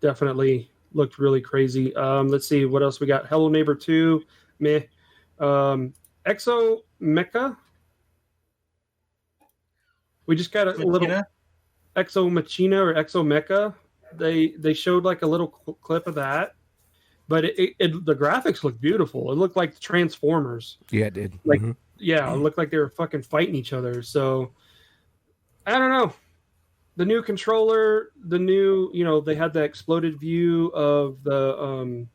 definitely looked really crazy. Let's see what else we got. Hello Neighbor 2, meh. Exo Mecha. We just got a little Exo Machina or Exo Mecha. They showed like a little clip of that, but the graphics looked beautiful. It looked like Transformers. Yeah, it did. Like it looked like they were fucking fighting each other. So I don't know. The new controller, they had the exploded view of the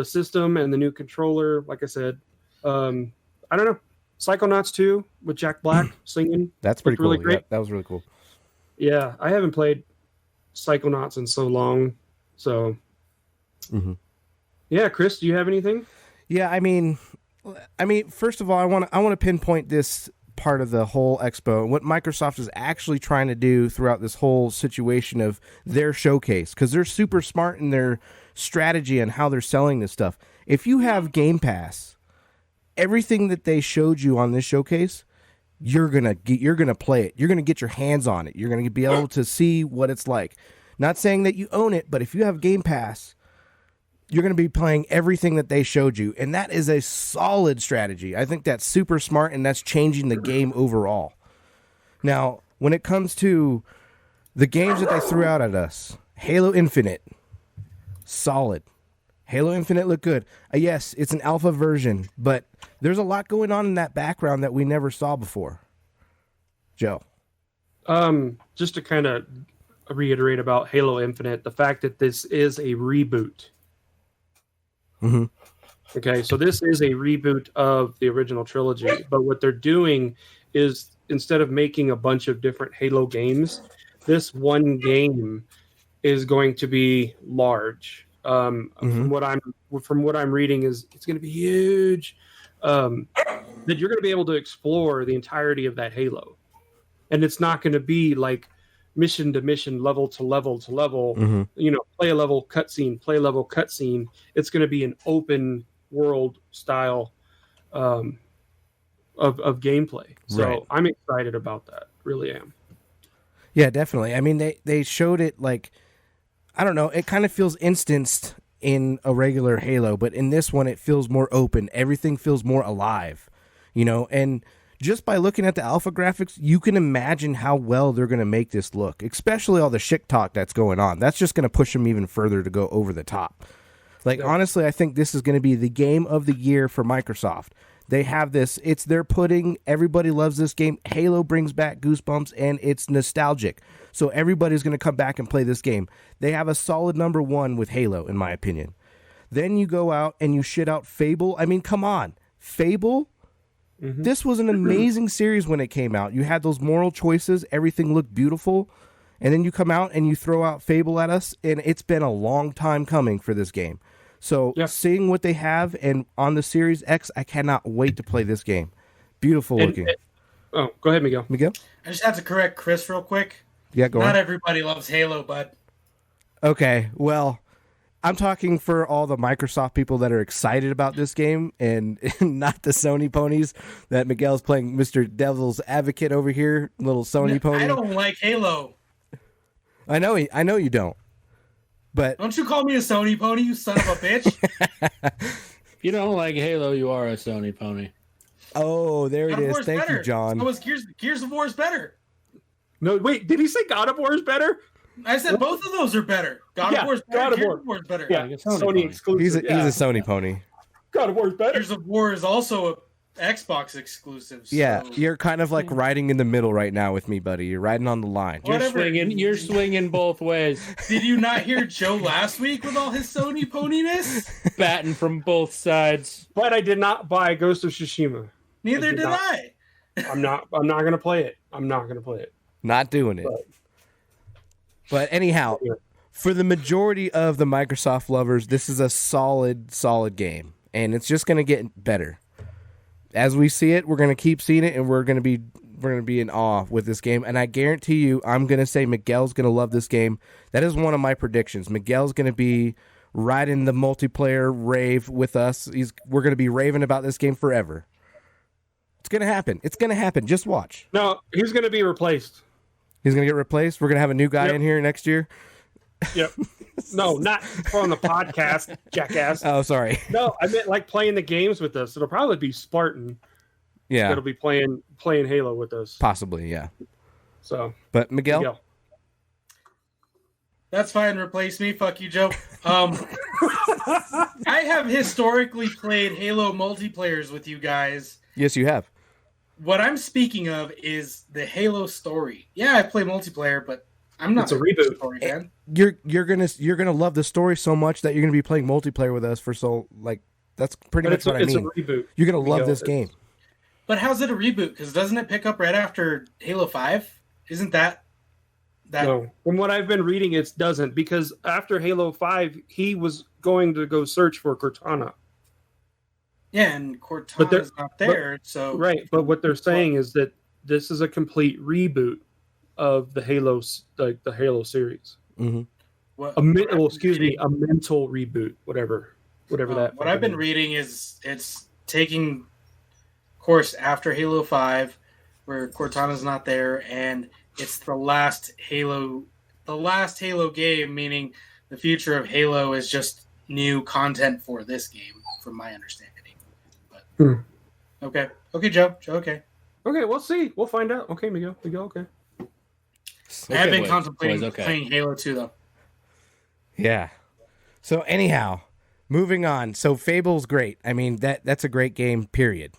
system and the new controller. Like I said, I don't know. Psychonauts 2 with Jack Black singing. That's pretty cool. Really great. Yeah, that was really cool. Yeah, I haven't played Psychonauts in so long. So, yeah, Chris, do you have anything? Yeah, I mean, first of all, I want to pinpoint this part of the whole expo and what Microsoft is actually trying to do throughout this whole situation of their showcase, because they're super smart in their strategy and how they're selling this stuff. If you have Game Pass, everything that they showed you on this showcase, you're gonna play it. You're gonna get your hands on it. You're gonna be able to see what it's like. Not saying that you own it, but if you have Game Pass, you're going to be playing everything that they showed you, and that is a solid strategy. I think that's super smart, and that's changing the game overall. Now, when it comes to the games that they threw out at us, Halo Infinite, solid. Halo Infinite looked good. Yes, it's an alpha version, but there's a lot going on in that background that we never saw before. Joe. Just to kind of reiterate about Halo Infinite, the fact that this is a reboot. Mm-hmm. Okay, so this is a reboot of the original trilogy, but what they're doing is instead of making a bunch of different Halo games, this one game is going to be large. From what I'm reading, is it's going to be huge. That you're going to be able to explore the entirety of that Halo, and it's not going to be like mission to mission, level to level to level. Play a level cutscene, play a level cutscene. It's going to be an open world style of gameplay. So right. I'm excited about that. Really am. Yeah, definitely. I mean, they showed it like, I don't know, it kind of feels instanced in a regular Halo, but in this one it feels more open. Everything feels more alive, and just by looking at the alpha graphics, you can imagine how well they're going to make this look, especially all the shit talk that's going on. That's just going to push them even further to go over the top. Like, honestly, I think this is going to be the game of the year for Microsoft. They have this, it's their pudding. Everybody loves this game. Halo brings back goosebumps, and it's nostalgic. So everybody's going to come back and play this game. They have a solid number one with Halo, in my opinion. Then you go out and you shit out Fable. I mean, come on. Fable? Mm-hmm. This was an amazing series when it came out. You had those moral choices. Everything looked beautiful. And then you come out and you throw out Fable at us, and it's been a long time coming for this game. So seeing what they have and on the Series X, I cannot wait to play this game. Beautiful looking. Go ahead, Miguel. Miguel? I just have to correct Chris real quick. Yeah, go on. Not everybody loves Halo, bud. Okay, well, I'm talking for all the Microsoft people that are excited about this game and not the Sony ponies that Miguel's playing Mr. Devil's Advocate over here, little Sony pony. I don't like Halo. I know you don't. But don't you call me a Sony pony, you son of a bitch. If you don't like Halo, you are a Sony pony. Oh, there it is. Thank you, John. So was Gears of War is better. No, wait, did he say God of War is better? I said both of those are better. God of War is better. Gears of War is better. Yeah, Sony exclusive. He's a Sony pony. God of War is better. Gears of War is also a Xbox exclusive. So. Yeah, you're kind of like riding in the middle right now with me, buddy. You're riding on the line. You're swinging both ways. Did you not hear Joe last week with all his Sony poniness? Batting from both sides. But I did not buy Ghost of Tsushima. Neither did I. I'm not going to play it. I'm not going to play it. Not doing it. But anyhow, for the majority of the Microsoft lovers, this is a solid game, and it's just going to get better. As we see it, we're going to keep seeing it, and we're going to be in awe with this game. And I guarantee you, I'm going to say Miguel's going to love this game. That is one of my predictions. Miguel's going to be riding the multiplayer rave with us. We're going to be raving about this game forever. It's going to happen. It's going to happen. Just watch. No, he's going to be replaced. He's going to get replaced? We're going to have a new guy in here next year? Yep. No, not on the podcast, jackass. Oh, sorry. No, I meant like playing the games with us. It'll probably be Spartan. Yeah. It'll be playing Halo with us. Possibly, yeah. So, but Miguel? That's fine. Replace me. Fuck you, Joe. I have historically played Halo multiplayers with you guys. Yes, you have. What I'm speaking of is the Halo story. Yeah, I play multiplayer, but I'm not a reboot story fan. You're gonna love the story so much that you're gonna be playing multiplayer with us for that's pretty much what I mean. It's a reboot. You're gonna love this game. But how's it a reboot? Because doesn't it pick up right after Halo 5? Isn't that? No, from what I've been reading, it doesn't, because after Halo 5, he was going to go search for Cortana. Yeah, and Cortana's not there, so right. But what they're saying is that this is a complete reboot of the Halo, like the Halo series. Mm-hmm. A mental reboot, whatever that. What I've been reading is it's taking course after Halo 5, where Cortana's not there, and it's the last Halo game, meaning the future of Halo is just new content for this game, from my understanding. But, okay, Joe, okay. Okay, we'll see. We'll find out. Okay, Miguel, okay. I have been contemplating playing Halo 2, though. Yeah. So anyhow, moving on. So Fable's great. I mean, that's a great game, period.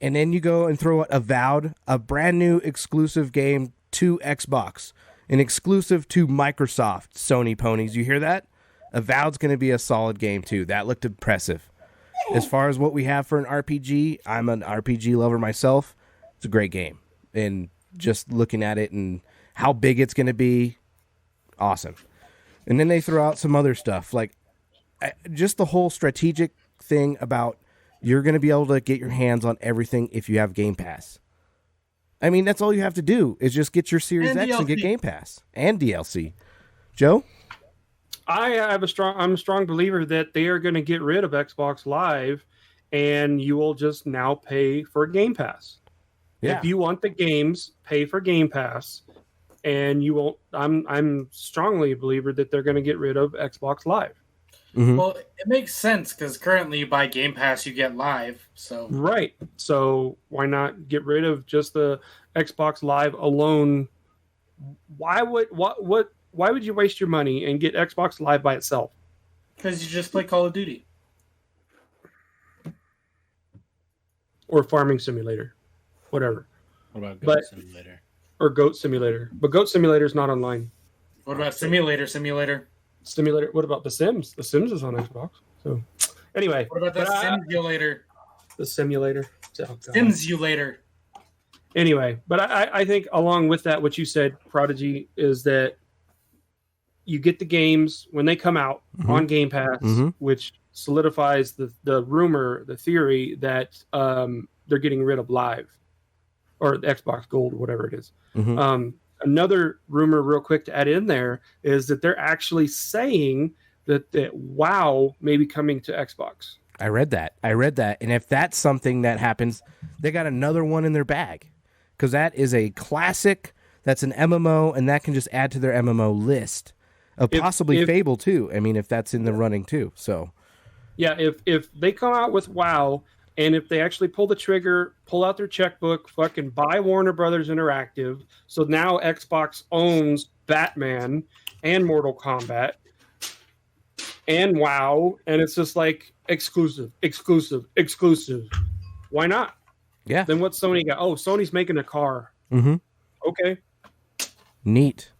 And then you go and throw out Avowed, a brand new exclusive game to Xbox, an exclusive to Microsoft, Sony ponies. You hear that? Avowed's going to be a solid game too. That looked impressive. As far as what we have for an RPG, I'm an RPG lover myself. It's a great game. And just looking at it and how big it's going to be, awesome. And then they throw out some other stuff, like just the whole strategic thing about you're going to be able to get your hands on everything if you have Game Pass. I mean, that's all you have to do is just get your Series And X DLC. and get Game Pass and DLC. Joe? I'm a strong believer that they are going to get rid of Xbox Live, and you will just now pay for Game Pass. Yeah. If you want the games, pay for Game Pass, and you won't. I'm strongly a believer that they're going to get rid of Xbox Live. Mm-hmm. Well, it makes sense because currently you buy Game Pass, you get Live. So Right. So why not get rid of just the Xbox Live alone? Why would you waste your money and get Xbox Live by itself? because you just play Call of Duty. Or Farming Simulator, whatever, What about Goat But- Simulator? or Goat Simulator. But Goat Simulator is not online. What about Simulator? Simulator. What about The Sims? The Sims is on Xbox. So anyway, What about the Simulator? the simulator? Oh, God. Simulator. Anyway, but I think along with that, what you said, Prodigy, is that you get the games when they come out on Game Pass, which solidifies the rumor, the theory that they're getting rid of Live or the Xbox Gold, whatever it is. Another rumor, real quick, to add in there is that they're actually saying that WoW may be coming to Xbox. I read that. And if that's something that happens, they got another one in their bag. Because that is a classic. That's an MMO, and that can just add to their MMO list. Possibly Fable, too. I mean, if that's in the running, too. So, yeah, if they come out with WoW, and if they actually pull the trigger, pull out their checkbook, fucking buy Warner Brothers Interactive, so now Xbox owns Batman and Mortal Kombat and WoW, and it's just like exclusive. Why not? yeah. Then what's Sony got? Oh, Sony's making a car. Mm-hmm. Okay. Neat.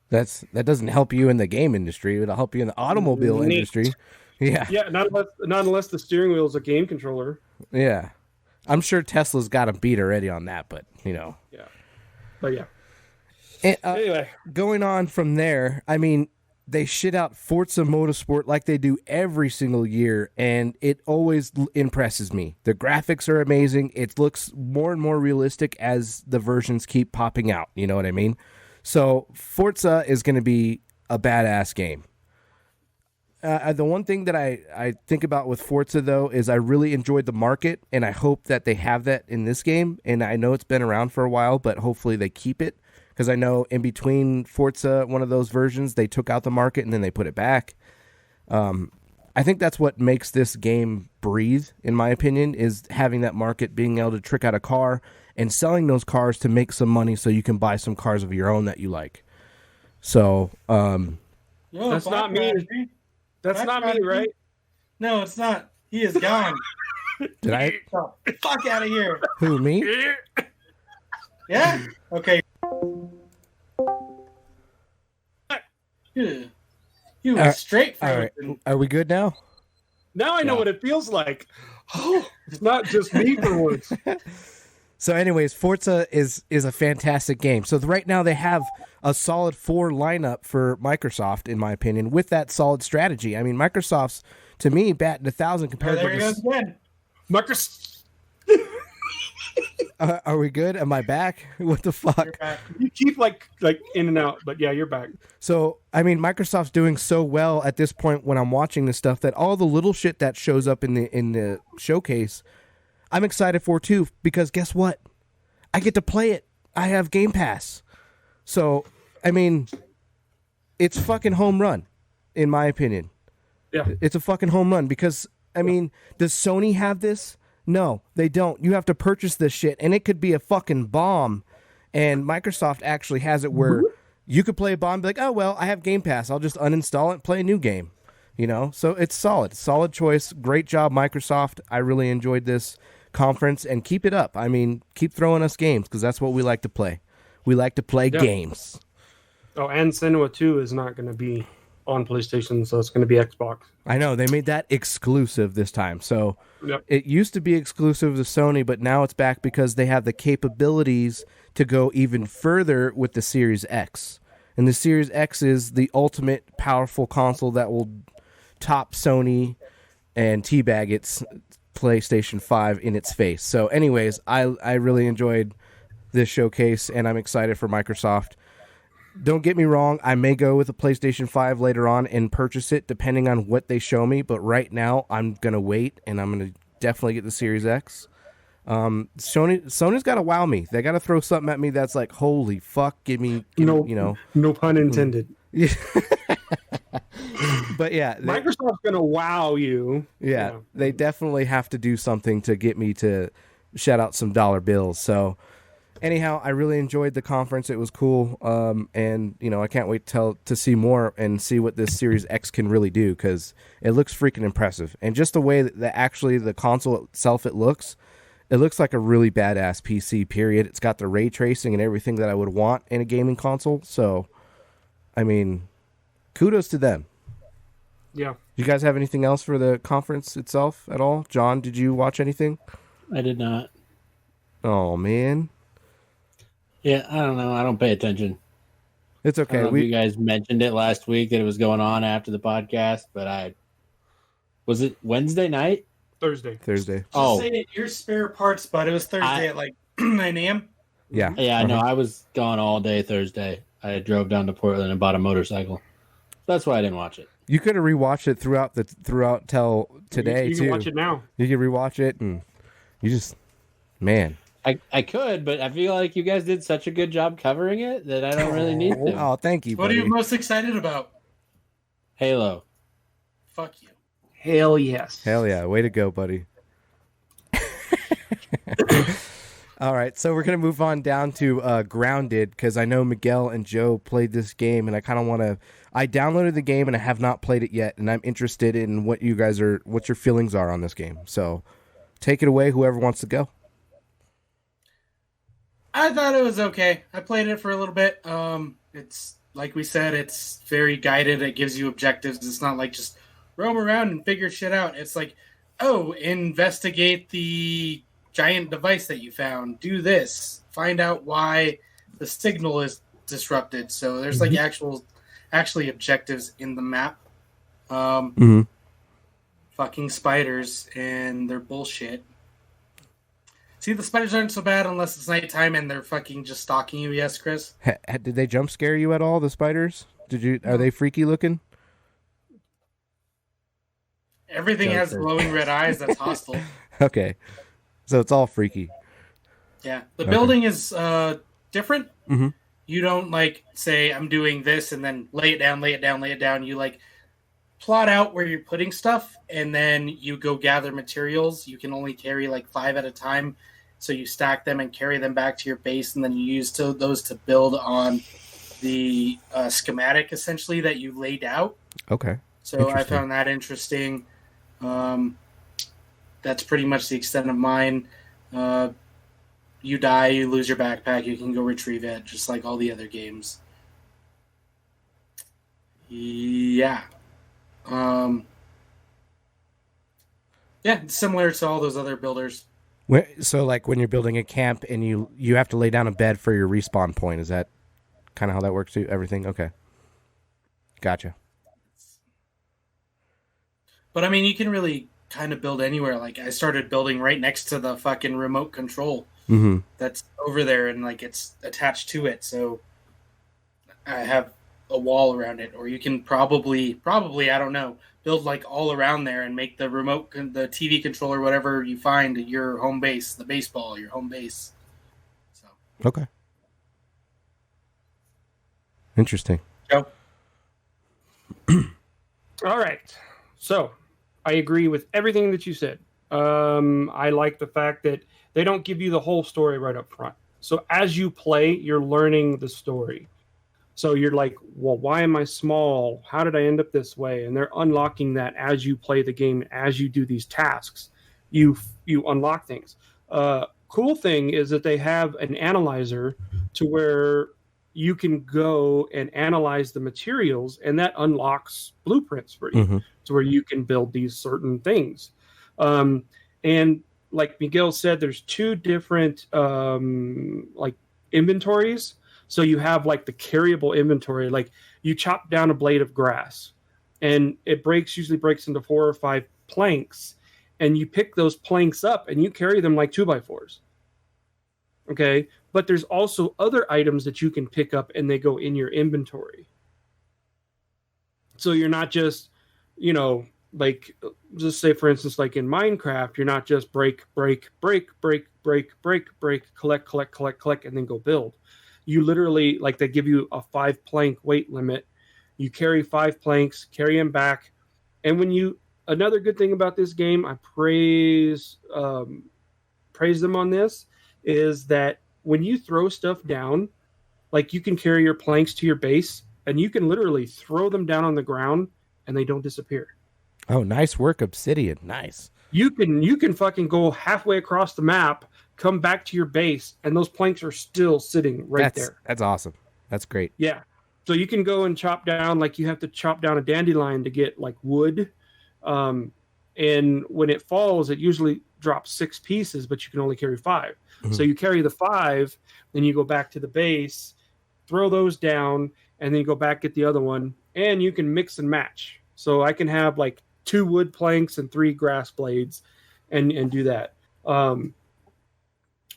That doesn't help you in the game industry. It'll help you in the automobile Neat. industry. Yeah. Yeah, not unless the steering wheel is a game controller. Yeah. I'm sure Tesla's got a beat already on that, but, you know. Yeah. But yeah. And, Anyway. going on from there, I mean, they shit out Forza Motorsport like they do every single year, and it always impresses me. The graphics are amazing. It looks more and more realistic as the versions keep popping out. You know what I mean? So Forza is going to be a badass game. The one thing that I think about with Forza, though, is I really enjoyed the market, and I hope that they have that in this game. And I know it's been around for a while, but hopefully they keep it. Because I know in between Forza, one of those versions, they took out the market and then they put it back. I think that's what makes this game breathe, in my opinion, is having that market, being able to trick out a car and selling those cars to make some money so you can buy some cars of your own that you like. So, Yo, That's not me. That's not me, right? No, it's not. He is gone. did I? Oh, fuck out of here. Who, me? Yeah? Okay. You were straight All right. frozen. Are we good now? Now I know what it feels like. Oh, it's not just me for once. So anyways, Forza is a fantastic game. So right now they have a solid 4 lineup for Microsoft, in my opinion, with that solid strategy. I mean, Microsoft's, to me, batting 1,000 Oh, compared there he to goes again. Marcus, Are we good? Am I back? What the fuck? You're back. you keep like in and out, but yeah, you're back. So, I mean, Microsoft's doing so well at this point when I'm watching this stuff that all the little shit that shows up in the showcase, I'm excited for too, because guess what? I get to play it. I have Game Pass. So, I mean, it's fucking home run, in my opinion. Yeah. It's a fucking home run because, I mean, does Sony have this? No, they don't. You have to purchase this shit, and it could be a fucking bomb. And Microsoft actually has it where you could play a bomb and be like, oh, well, I have Game Pass. I'll just uninstall it and play a new game. You know, so it's solid choice. Great job, Microsoft. I really enjoyed this conference, and keep it up. I mean, keep throwing us games because that's what we like to play. We like to play games. Oh, and Senua 2 is not going to be on PlayStation, so it's going to be Xbox. I know they made that exclusive this time. So It used to be exclusive to Sony, but now it's back because they have the capabilities to go even further with the Series X. And the Series X is the ultimate powerful console that will top Sony and teabag its PlayStation 5 in its face. So anyways, I really enjoyed this showcase, and I'm excited for Microsoft. Don't get me wrong, I may go with a PlayStation 5 later on and purchase it depending on what they show me, but right now I'm going to wait, and I'm going to definitely get the Series X. Sony's got to wow me. They got to throw something at me that's like, holy fuck, give me, no pun intended. But yeah, Microsoft's gonna wow you. Yeah, they definitely have to do something to get me to shout out some dollar bills. So anyhow, I really enjoyed the conference. It was cool, and I can't wait to see more and see what this Series X can really do because it looks freaking impressive. And just the way that actually the console itself it looks like a really badass PC. Period. It's got the ray tracing and everything that I would want in a gaming console. So, I mean, kudos to them. Yeah. You guys have anything else for the conference itself at all? John, did you watch anything? I did not. Oh, man. Yeah, I don't know. I don't pay attention. It's okay. I don't know if you guys mentioned it last week that it was going on after the podcast, but was it Wednesday night? Thursday. Just say your spare parts, but it was Thursday at like 9 a.m. Yeah. Yeah, no, I was gone all day Thursday. I drove down to Portland and bought a motorcycle. That's why I didn't watch it. You could have rewatched it throughout till today you too. You can watch it now. You can rewatch it, and you just, man. I could, but I feel like you guys did such a good job covering it that I don't really need to. Oh, thank you. What buddy. are you most excited about? Halo. Fuck you. Hell yes. Hell yeah. Way to go, buddy. All right, so we're going to move on down to Grounded because I know Miguel and Joe played this game, and I kind of want to... I downloaded the game, and I have not played it yet, and I'm interested in what your feelings are on this game. So take it away, whoever wants to go. I thought it was okay. I played it for a little bit. It's, like we said, it's very guided. It gives you objectives. It's not like just roam around and figure shit out. It's like, oh, investigate the giant device that you found. Do this. Find out why the signal is disrupted. So there's like actually objectives in the map. Fucking spiders, and they're bullshit. See, the spiders aren't so bad unless it's nighttime and they're fucking just stalking you. Yes, Chris? Did they jump scare you at all, the spiders? Are they freaky looking? Everything has glowing red eyes that's hostile. Okay. So it's all freaky. Yeah. The building is different. Mm-hmm. You don't like say I'm doing this and then lay it down. You like plot out where you're putting stuff and then you go gather materials. You can only carry like 5 at a time. So you stack them and carry them back to your base, and then you use those to build on the schematic essentially that you laid out. Okay. So I found that interesting. That's pretty much the extent of mine. You die, you lose your backpack, you can go retrieve it, just like all the other games. Yeah. Yeah, it's similar to all those other builders. So, like, when you're building a camp and you have to lay down a bed for your respawn point, is that kind of how that works too? Everything? Okay. Gotcha. But, I mean, you can really kind of build anywhere. Like, I started building right next to the fucking remote control that's over there, and, like, it's attached to it. So I have a wall around it. Or you can probably, I don't know, build, like, all around there and make the remote, the TV controller, whatever you find, your home base, the baseball, your home base. So. Okay. Interesting. Joe? All right. So, I agree with everything that you said. I like the fact that they don't give you the whole story right up front. So as you play, you're learning the story. So you're like, well, why am I small? How did I end up this way? And they're unlocking that as you play the game, as you do these tasks, you unlock things. Cool thing is that they have an analyzer to where you can go and analyze the materials, and that unlocks blueprints for you to where you can build these certain things. And like Miguel said, there's two different like inventories. So you have like the carryable inventory, like you chop down a blade of grass and it usually breaks into 4 or 5 planks, and you pick those planks up and you carry them like 2x4s. Okay. But there's also other items that you can pick up and they go in your inventory. So you're not just, like, just say, for instance, like in Minecraft, you're not just break, collect, and then go build. You literally, like, they give you a 5 plank weight limit. You carry 5 planks, carry them back. And another good thing about this game, I praise them on this, is that when you throw stuff down, like, you can carry your planks to your base and you can literally throw them down on the ground and they don't disappear. Oh, nice work, Obsidian. Nice. You can fucking go halfway across the map, come back to your base, and those planks are still sitting there. That's awesome. That's great. Yeah. So you can go and chop down, like, you have to chop down a dandelion to get, like, wood. And when it falls, it usually drops 6 pieces, but you can only carry 5. So you carry the 5, then you go back to the base, throw those down, and then you go back, get the other one, and you can mix and match. So I can have like 2 wood planks and 3 grass blades and do that.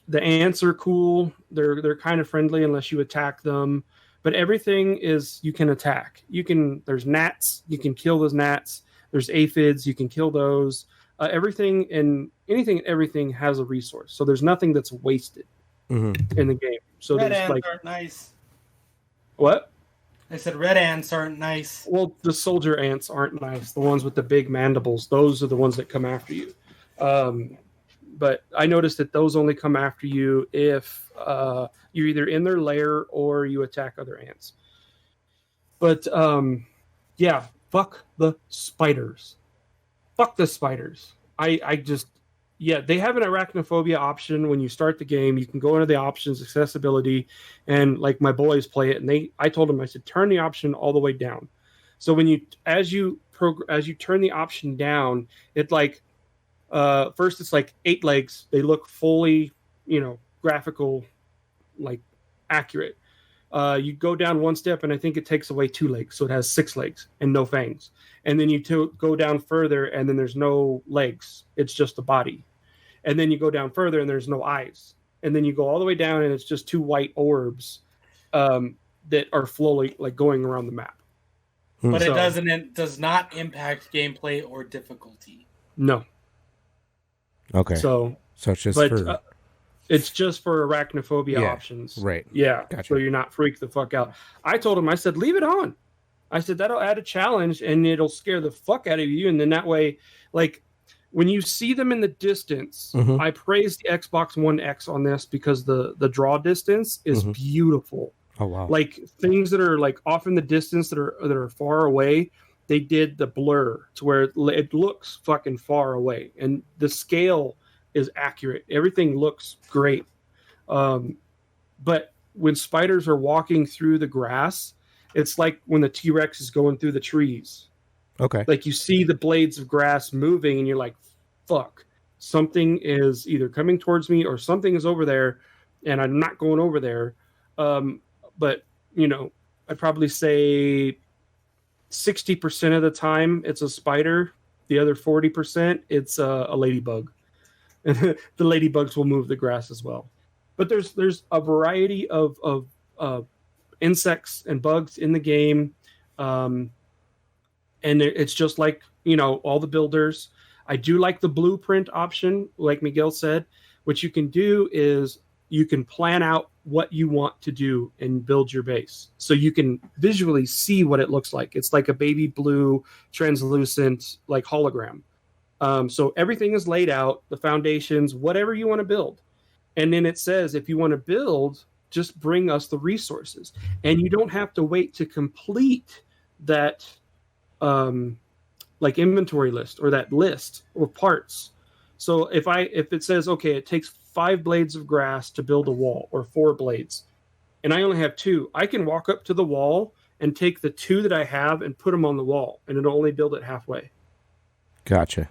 The ants are cool. They're kind of friendly unless you attack them. But everything is, you can attack. There's gnats, you can kill those gnats. There's aphids, you can kill those. Everything and everything has a resource. So there's nothing that's wasted in the game. So red there's ants like, aren't nice. What? I said red ants aren't nice. Well, the soldier ants aren't nice. The ones with the big mandibles, those are the ones that come after you. But I noticed that those only come after you if you're either in their lair or you attack other ants. But yeah, fuck the spiders. Fuck the spiders. I just, they have an arachnophobia option when you start the game. You can go into the options, accessibility, and like my boys play it, and I told them, I said, turn the option all the way down. So when as you turn the option down, it like first it's like 8 legs. They look fully, graphical, like accurate. You go down 1 step, and I think it takes away 2 legs, so it has 6 legs and no fangs. And then you go down further, and then there's no legs; it's just the body. And then you go down further, and there's no eyes. And then you go all the way down, and it's just 2 white orbs that are slowly like going around the map. But it does not impact gameplay or difficulty. No. Okay. So it's just it's just for arachnophobia options. Right. Yeah. Gotcha. So you're not freaked the fuck out. I told him, I said, leave it on. I said, that'll add a challenge and it'll scare the fuck out of you. And then that way, like, when you see them in the distance, I praise the Xbox One X on this because the draw distance is beautiful. Oh, wow. Like, things that are like off in the distance that are far away, they did the blur to where it looks fucking far away. And the scale is accurate. Everything looks great. But when spiders are walking through the grass, it's like when the T-Rex is going through the trees. Okay. Like, you see the blades of grass moving and you're like, fuck, something is either coming towards me or something is over there and I'm not going over there. But, I'd probably say 60% of the time it's a spider. The other 40%, it's a ladybug. And the ladybugs will move the grass as well. But there's a variety of insects and bugs in the game. And it's just like, all the builders. I do like the blueprint option, like Miguel said. What you can do is you can plan out what you want to do and build your base. So you can visually see what it looks like. It's like a baby blue, translucent, like hologram. So everything is laid out, the foundations, whatever you want to build. And then it says, if you want to build just bring us the resources, and you don't have to wait to complete that like inventory list or that list or parts. So if it says, okay, it takes 5 blades of grass to build a wall, or 4 blades, and I only have 2, I can walk up to the wall and take the 2 that I have and put them on the wall, and it'll only build it halfway. Gotcha.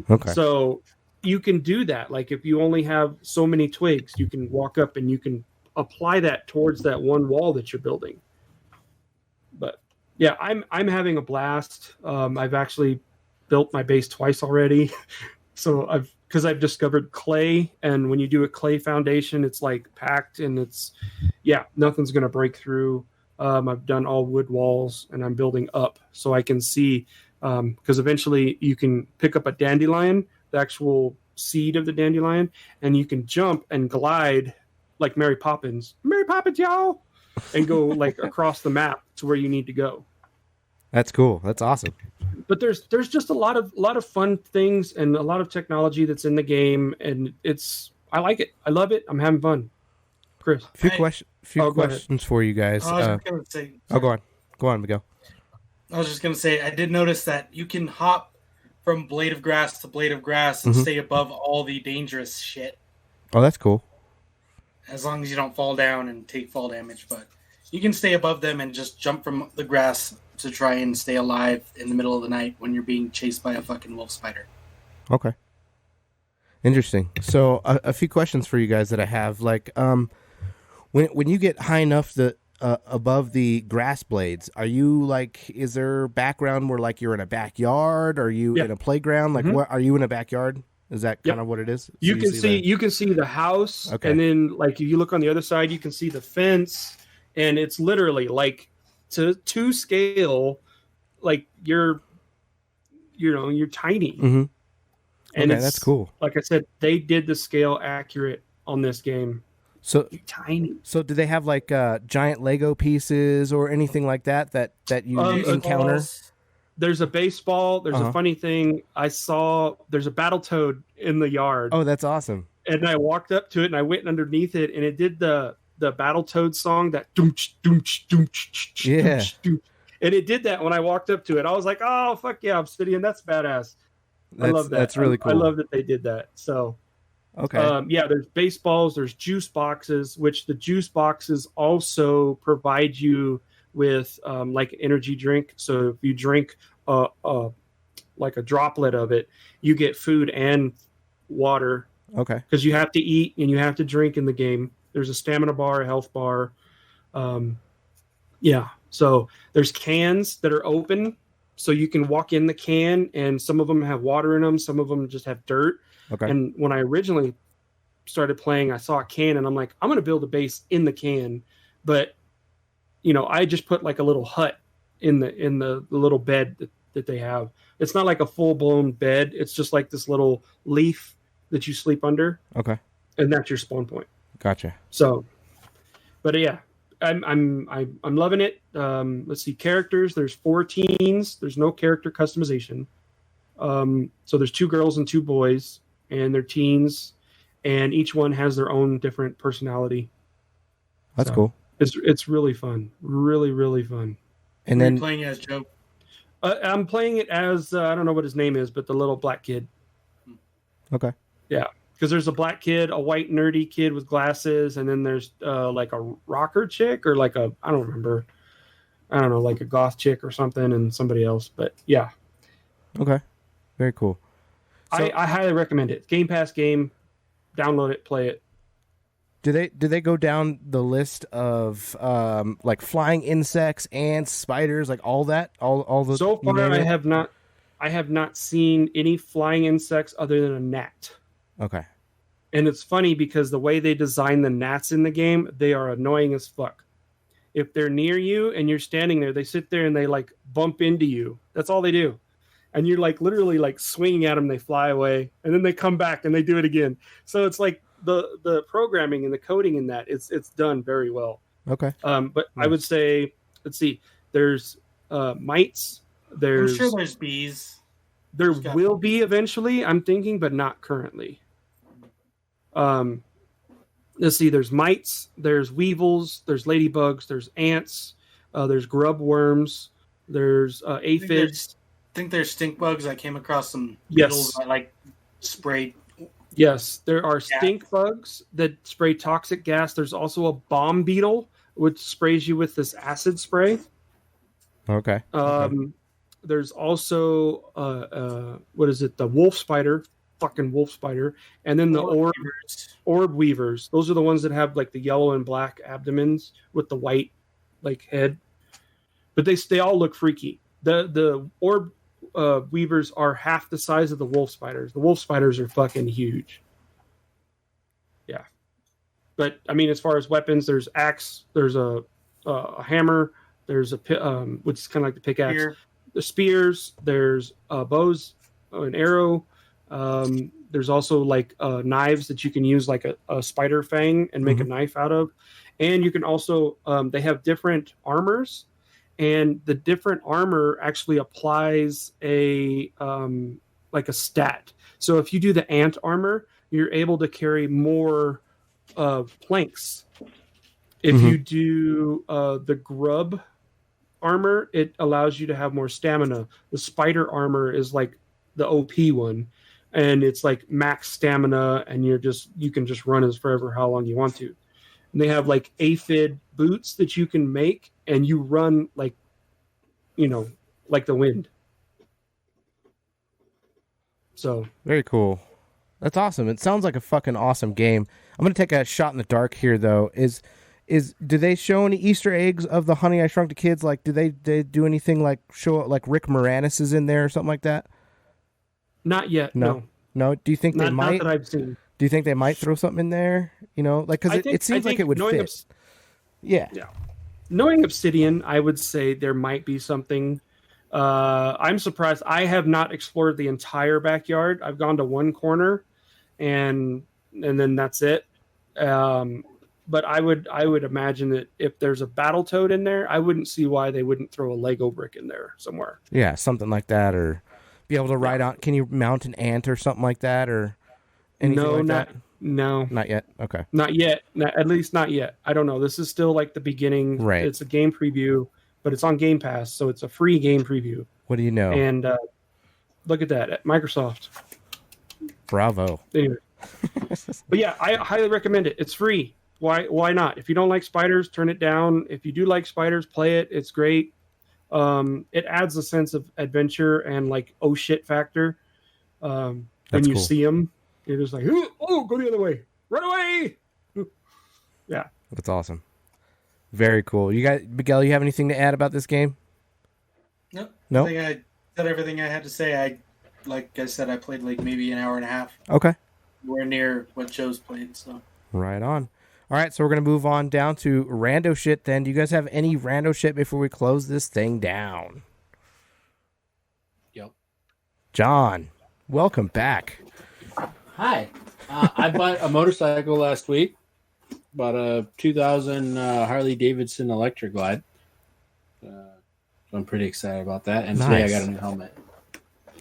Okay. So you can do that. Like if you only have so many twigs, you can walk up and you can apply that towards that one wall that you're building. But yeah, I'm having a blast. I've actually built my base twice already. So because I've discovered clay, and when you do a clay foundation, it's like packed, and nothing's gonna break through. I've done all wood walls, and I'm building up so I can see, because eventually you can pick up a dandelion, the actual seed of the dandelion, and you can jump and glide like Mary Poppins, y'all, and go like across the map to where you need to go. That's cool. That's awesome. But there's just a lot of fun things and a lot of technology that's in the game, and I like it. I love it. I'm having fun. Chris, Few questions for you guys. I was gonna say. Go on, Miguel. I was just gonna say, I did notice that you can hop from blade of grass to blade of grass and stay above all the dangerous shit, Oh, that's cool. as long as you don't fall down and take fall damage. But you can stay above them and just jump from the grass to try and stay alive in the middle of the night when you're being chased by a fucking wolf spider. Okay. Interesting. So a few questions for you guys that I have. Like, when you get high enough above the grass blades, are you like? Is there background where like you're in a backyard? Are you in a playground? Like, what are you in a backyard? Is that kind of what it is? So you can see the house, and then like if you look on the other side, you can see the fence, and it's literally like to scale, like you're tiny. Mm-hmm. And that's cool. Like I said, they did the scale accurate on this game. So you're tiny. So do they have like giant Lego pieces or anything like that you encounter? There's a baseball. There's a funny thing. I saw there's a Battletoad in the yard. Oh, that's awesome. And I walked up to it and I went underneath it, and it did the Battletoad song, that doomch, doomch, doomch, doomch, doomch. And it did that when I walked up to it. I was like, oh, fuck yeah, Obsidian. That's badass. I love that. That's really cool. I love that they did that. So, okay. There's baseballs, there's juice boxes, which the juice boxes also provide you with like an energy drink. So if you drink like a droplet of it, you get food and water. Okay. Because you have to eat and you have to drink in the game. There's a stamina bar, a health bar. So there's cans that are open. So you can walk in the can, and some of them have water in them. Some of them just have dirt. Okay. And when I originally started playing, I saw a can, and I'm like, I'm going to build a base in the can. But, I just put like a little hut in the little bed that they have. It's not like a full-blown bed. It's just like this little leaf that you sleep under. Okay. And that's your spawn point. Gotcha. So, but yeah. I'm loving it. Let's see, characters. There's 4 teens. There's no character customization. So there's 2 girls and 2 boys, and they're teens, and each one has their own different personality. That's cool. It's really fun. Really, really fun. And then playing as Joe. I'm playing it as I don't know what his name is, but the little black kid. Okay. Yeah. Because there's a black kid, a white nerdy kid with glasses, and then there's like a rocker chick, or like I don't remember. I don't know, like a goth chick or something, and somebody else. But yeah. Okay. Very cool. So, I highly recommend it. Game Pass game. Download it, play it. Do they go down the list of like flying insects, ants, spiders, like all that? All the So far I have not seen any flying insects other than a gnat. Okay. And it's funny because the way they design the gnats in the game, they are annoying as fuck. If they're near you and you're standing there, they sit there and they like bump into you. That's all they do. And you're like literally like swinging at them, they fly away, and then they come back and they do it again. So it's like the programming and the coding in that, it's done very well. Okay. But nice. I would say, let's see, there's mites. I'm sure there's bees. There will be eventually, I'm thinking, but not currently. let's see. There's mites. There's weevils. There's ladybugs. There's ants. There's grub worms. There's aphids. I think there's stink bugs. I came across some Yes. beetles that like sprayed. Yes, there are stink bugs that spray toxic gas. There's also a bomb beetle, which sprays you with this acid spray. Okay. There's also what is it? The wolf spider, fucking wolf spider, and then the orb weavers. Those are the ones that have like the yellow and black abdomens with the white like head. But they all look freaky. The orb weavers are half the size of the wolf spiders. The wolf spiders are fucking huge. Yeah, but I mean, as far as weapons, there's axe, there's a hammer, there's which is kind of like the pickaxe. Spear. The spears, there's bows, an arrow. There's also like knives that you can use, like a spider fang, and make a knife out of. And you can also they have different armors. And the different armor actually applies a like a stat. So if you do the ant armor, you're able to carry more planks. If you do the grub armor, it allows you to have more stamina. The spider armor is like the OP one, and it's like max stamina, and you can just run as forever how long you want to. And they have like aphid boots that you can make, and you run like, like the wind. So Very cool. That's awesome. It sounds like a fucking awesome game. I'm gonna take a shot in the dark here, though. Do they show any Easter eggs of the Honey I Shrunk the Kids? Like, do they do anything like show like Rick Moranis is in there or something like that? not yet. No. Do you think they might? Not that I've seen. Do you think they might throw something in there? Like, because it seems like it would fit. Yeah. Knowing Obsidian, I would say there might be something. I'm surprised. I have not explored the entire backyard. I've gone to one corner, and then that's it. But I would imagine that if there's a Battletoad in there, I wouldn't see why they wouldn't throw a Lego brick in there somewhere. Yeah, something like that, or be able to ride on. Can you mount an ant or something like that, or anything like that? No, not yet. Okay, not yet. At least not yet. I don't know. This is still like the beginning. Right. It's a game preview, but it's on Game Pass, so it's a free game preview. What do you know? And look at that at Microsoft. Bravo. Anyway. But yeah, I highly recommend it. It's free. Why not? If you don't like spiders, turn it down. If you do like spiders, play it. It's great. It adds a sense of adventure and like oh shit factor. When you see them, you're just like, oh, go the other way, run away. Yeah, that's awesome. Very cool. You guys, Miguel, you have anything to add about this game? No. I think I said everything I had to say. Like I said, I played like maybe an hour and a half. Okay. We're near what Joe's played, so. Right on. All right, so we're going to move on down to rando shit then. Do you guys have any rando shit before we close this thing down? Yep. John, welcome back. Hi. I bought a motorcycle last week. Bought a 2000 Harley Davidson Electric Glide. So I'm pretty excited about that. And today I got a new helmet.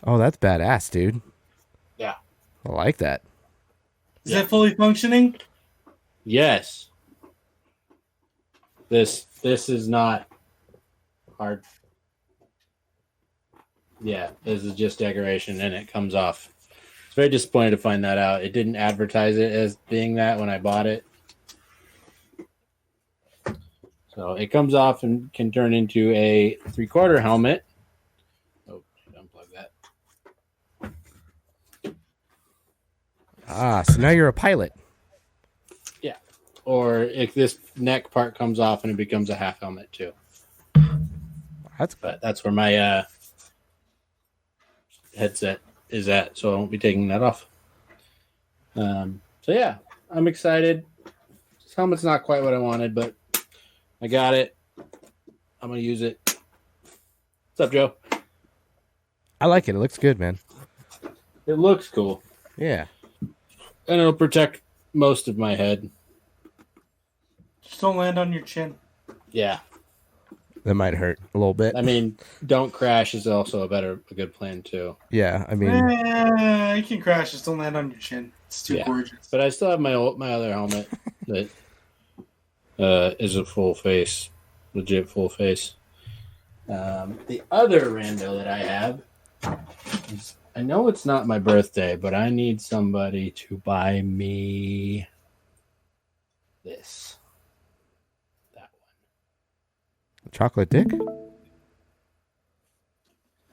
Oh, that's badass, dude. Yeah. I like that. Is that fully functioning? Yes. This is not hard. Yeah, this is just decoration and it comes off. I was very disappointed to find that out. It didn't advertise it as being that when I bought it. So it comes off and can turn into a 3/4 helmet. Oh, unplug that. So now you're a pilot. Yeah. Or if this neck part comes off and it becomes a half helmet too. That's where my headset is at, so I won't be taking that off. So yeah, I'm excited. This helmet's not quite what I wanted, but I got it. I'm gonna use it. What's up, Joe? I like it. It looks good, man. It looks cool. Yeah. And it'll protect most of my head. Just don't land on your chin. Yeah. That might hurt a little bit. I mean, don't crash is also a good plan too. Yeah, I mean, you can crash, just don't land on your chin. It's too gorgeous. But I still have my other helmet. that is a full face, legit full face. The other rando that I have is, I know it's not my birthday, but I need somebody to buy me this. That one. Chocolate dick?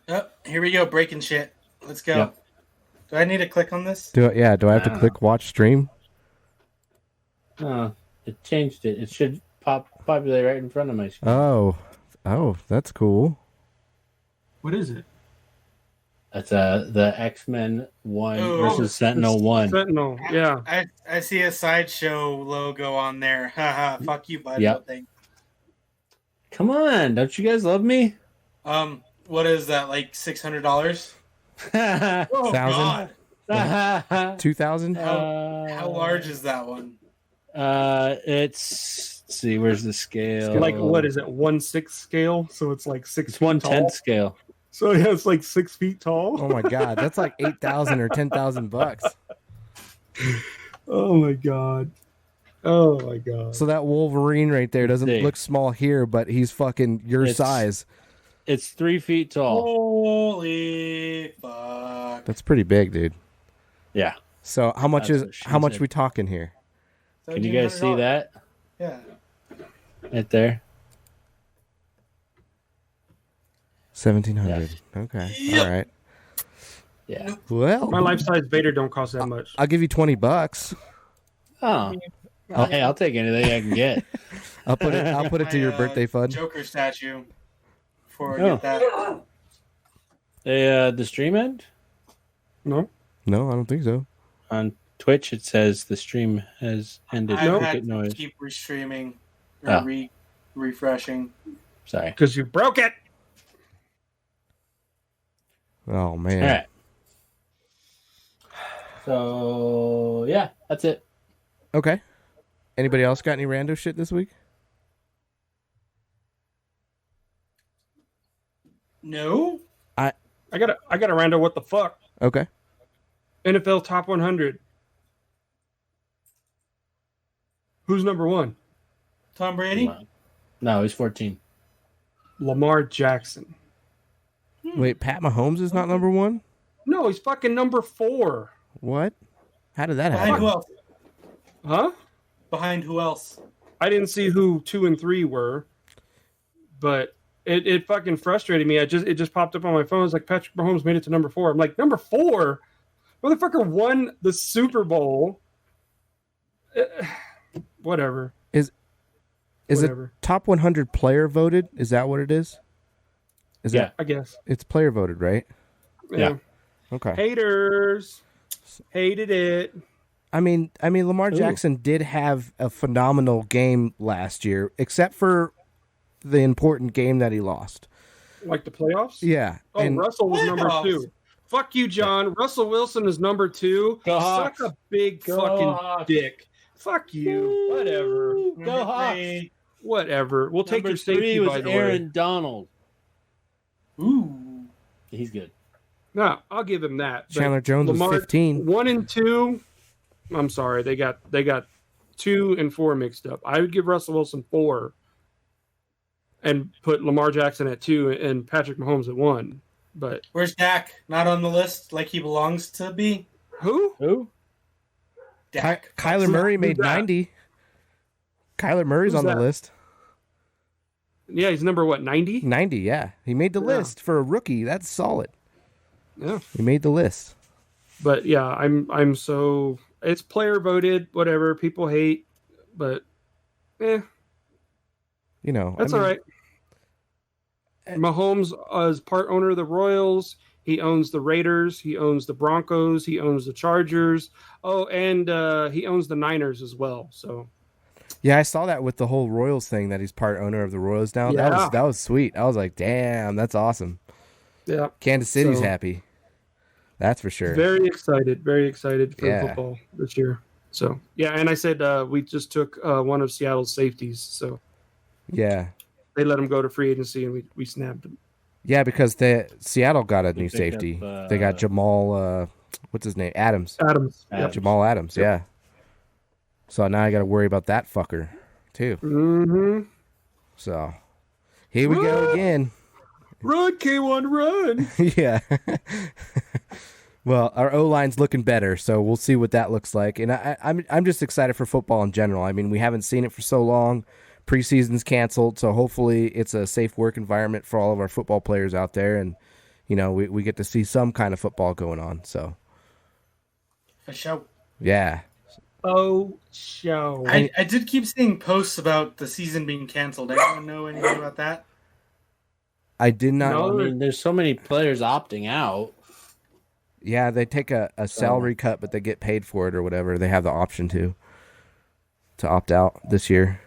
Oh, here we go, breaking shit. Let's go. Yep. Do I need to click on this? Do I have to click watch stream? It changed it. It should populate right in front of my screen. Oh, that's cool. What is it? That's the X-Men 1 Oh, versus Sentinel 1. Sentinel. Yeah. I see a sideshow logo on there. Haha, fuck you, bud. Yep. No thanks. Come on, don't you guys love me? What is that, like $600? Oh, 1,000? God. 2,000? How large is that one? It's, let's see, where's the scale? Like, what is it? 1/6 scale? So it's like 6 It's feet 1/10 tall. scale. So yeah, it's like 6 feet tall. Oh my god, that's like 8,000 or 10,000 bucks. Oh my god. Oh my god. So that Wolverine right there doesn't See. look small here, but he's fucking your It's- size. It's 3 feet tall. Holy fuck. That's pretty big, dude. Yeah. So how much That's is what she how much said. we talking here? Can you guys see that Yeah. right there? 1,700. Okay. Yep. All right. Yeah. Well, My life-size Vader don't cost that much. I'll give you $20. Oh. Hey, I'll take anything I can get. I'll put it to your My, birthday fund. Joker statue. Before I Oh. get that. The stream end? No? No, I don't think so. On Twitch, it says the stream has ended. I've Cricket had to noise. keep restreaming or Oh. refreshing. Sorry. Because you broke it. Oh man. All right. So yeah, that's it. Okay. Anybody else got any rando shit this week? No? I got a rando. What the fuck? Okay. NFL top 100. Who's number one? Tom Brady? No, he's 14. Lamar Jackson. Wait, Pat Mahomes is not number one? No, he's fucking number 4. What? How did that Behind happen? who else? Huh? Behind who else? I didn't see who 2 and 3 were, but it fucking frustrated me. It just popped up on my phone. It's like Patrick Mahomes made it to number 4. I'm like, number 4? Motherfucker won the Super Bowl. Whatever. Is Whatever. it top 100 player voted? Is that what it is? Is Yeah. I guess. It's player voted, right? Yeah. Okay. Haters hated it. I mean, Lamar Jackson did have a phenomenal game last year, except for the important game that he lost. Like the playoffs? Yeah. Oh, and Russell was number Playoffs. 2. Fuck you, John. Russell Wilson is number 2. Go Hawks. Suck a big Go fucking Hawks. dick. Fuck you. Whatever. Go Hawks. Whatever. We'll take Number your safety, 3 was by the Aaron way. Donald. Ooh. He's good. No, I'll give him that. But Chandler Jones was 15. 1 and 2. I'm sorry. They got 2 and 4 mixed up. I would give Russell Wilson 4 and put Lamar Jackson at 2 and Patrick Mahomes at 1. But Where's Dak? Not on the list like he belongs to be? who? Who? Dak. Kyler Murray made that? 90. Kyler Murray's Who's on that? the list. Yeah, he's number what, 90? 90, yeah. He made the Yeah. list for a rookie. That's solid. Yeah. He made the list. But yeah, I'm so it's player voted, whatever. People hate, but You know, that's I mean, all right. Mahomes is part owner of the Royals. He owns the Raiders. He owns the Broncos. He owns the Chargers. Oh, and he owns the Niners as well. So Yeah, I saw that with the whole Royals thing that he's part owner of the Royals now. Yeah. That was sweet. I was like, damn, that's awesome. yeah, Kansas City's So- happy. That's for sure. very excited for Yeah. football this year. So yeah, and I said we just took one of Seattle's safeties, so Yeah. they let him go to free agency, and we snapped him. Yeah, because Seattle got a new picked safety. up, They got Jamal what's his name? Adams. Adams. Adams. Jamal Adams, yeah. So now I got to worry about that fucker too. Mm-hmm. So here we go again. Run, K1, run! Yeah. Well, our O-line's looking better, so we'll see what that looks like. And I'm just excited for football in general. I mean, we haven't seen it for so long. Preseason's canceled, so hopefully it's a safe work environment for all of our football players out there, and we get to see some kind of football going on. So For sure. yeah. Oh, show. I did keep seeing posts about the season being canceled. Anyone know anything about that? I did not. I mean, there's so many players opting out. Yeah, they take a salary cut, but they get paid for it or whatever. They have the option to opt out this year.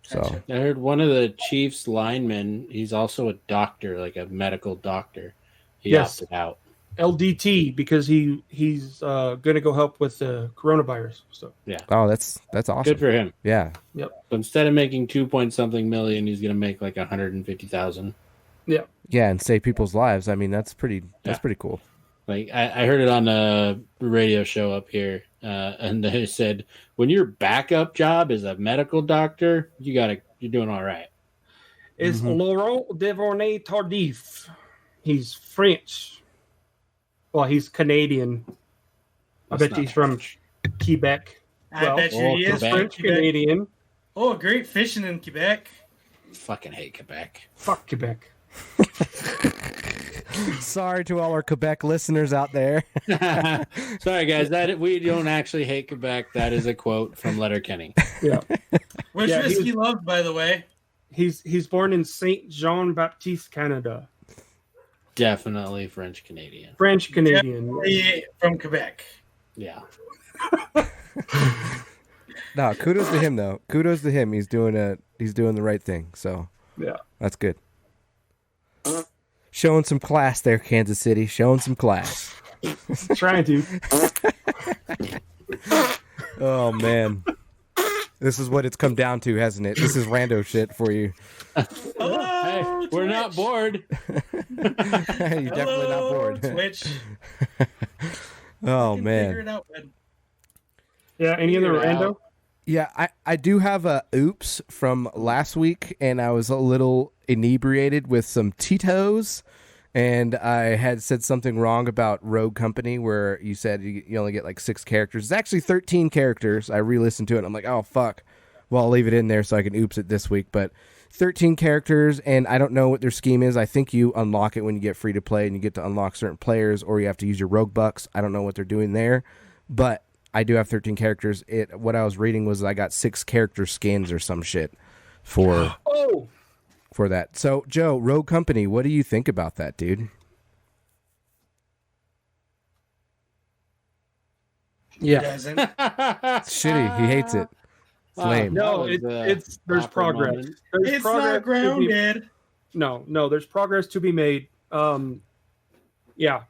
So Gotcha. I heard one of the Chiefs linemen, he's also a doctor, like a medical doctor. He Yes. opted out. LDT, because he's going to go help with the coronavirus. So Yeah. oh, that's awesome. Good for him. Yeah. So instead of making 2-point-something million, he's going to make like 150,000. Yeah, and save people's lives. I mean, that's pretty cool. Like I heard it on a radio show up here, and they said when your backup job is a medical doctor, you're doing all right. it's Laurent Duvernay Tardif. He's French. Well, he's Canadian. I bet he's from Quebec. I bet you he is Quebec. from French Quebec. Canadian. Oh, great fishing in Quebec. Fucking hate Quebec. Fuck Quebec. Sorry to all our Quebec listeners out there. Sorry, guys. That we don't actually hate Quebec. That is a quote from Letterkenny. Yeah. Which Yeah, whiskey loved, by the way? He's born in Saint Jean Baptiste, Canada. Definitely French Canadian. French Canadian. Definitely from Quebec. Yeah. No, kudos to him though. Kudos to him. He's doing the right thing. So Yeah. that's good. Showing some class there, Kansas City. Showing some class. Trying to. Oh man, this is what it's come down to, hasn't it? This is rando shit for you. Hello, Hey, we're not Twitch. bored. You're definitely not Hello, bored. Twitch. Oh You can man. figure it out, bud. Yeah, any other Figure it rando? out. Yeah, I do have a oops from last week, and I was a little inebriated with some Tito's, and I had said something wrong about Rogue Company, where you said you only get like 6 characters. It's actually 13 characters. I re-listened to it, and I'm like, oh, fuck. Well, I'll leave it in there so I can oops it this week, but 13 characters, and I don't know what their scheme is. I think you unlock it when you get free to play, and you get to unlock certain players, or you have to use your Rogue Bucks. I don't know what they're doing there, but I do have 13 characters. What I was reading was I got 6 character skins or some shit for that. So, Joe, Rogue Company, what do you think about that, dude? Yeah. Doesn't. It's shitty. He hates it. It's lame. No, That was, it's there's awkward progress. moment. There's It's progress not to be- grounded. No, there's progress to be made. Yeah,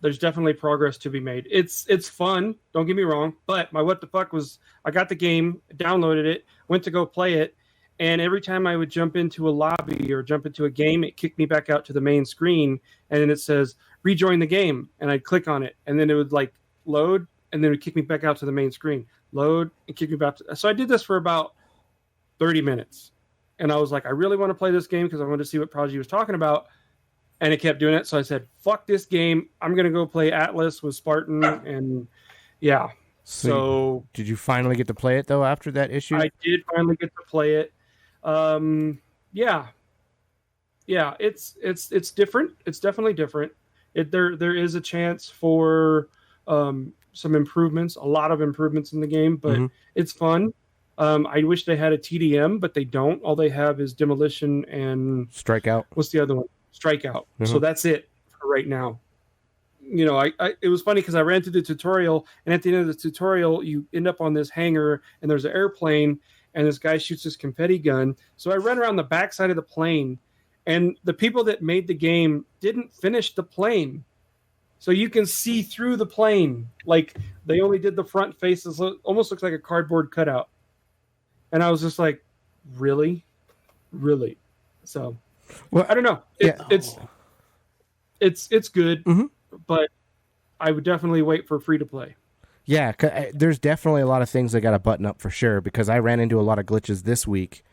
there's definitely progress to be made. It's fun. Don't get me wrong, but my what the fuck was I got the game, downloaded it, went to go play it, and every time I would jump into a lobby or jump into a game, it kicked me back out to the main screen, and then it says rejoin the game, and I'd click on it, and then it would like load, and then it would kick me back out to the main screen, load, and kick me back. So I did this for about 30 minutes. And I was like, I really want to play this game because I wanted to see what Prodigy was talking about. And it kept doing it. So I said, fuck this game. I'm going to go play Atlas with Spartan. And yeah. So Did you finally get to play it, though, after that issue? I did finally get to play it. Yeah. Yeah, it's different. It's definitely different. There is a chance for some improvements, a lot of improvements in the game, but it's fun. I wish they had a TDM, but they don't. All they have is Demolition and Strikeout. what's the other one? Strikeout. So that's it for right now. You know, it was funny because I ran through the tutorial, and at the end of the tutorial, you end up on this hangar, and there's an airplane, and this guy shoots this confetti gun. So I ran around the backside of the plane, and the people that made the game didn't finish the plane. So you can see through the plane. Like, they only did the front faces. Almost looks like a cardboard cutout. And I was just like, really? So, Well, I don't know. It's good, but I would definitely wait for free to play. Yeah, there's definitely a lot of things I got to button up for sure, because I ran into a lot of glitches this week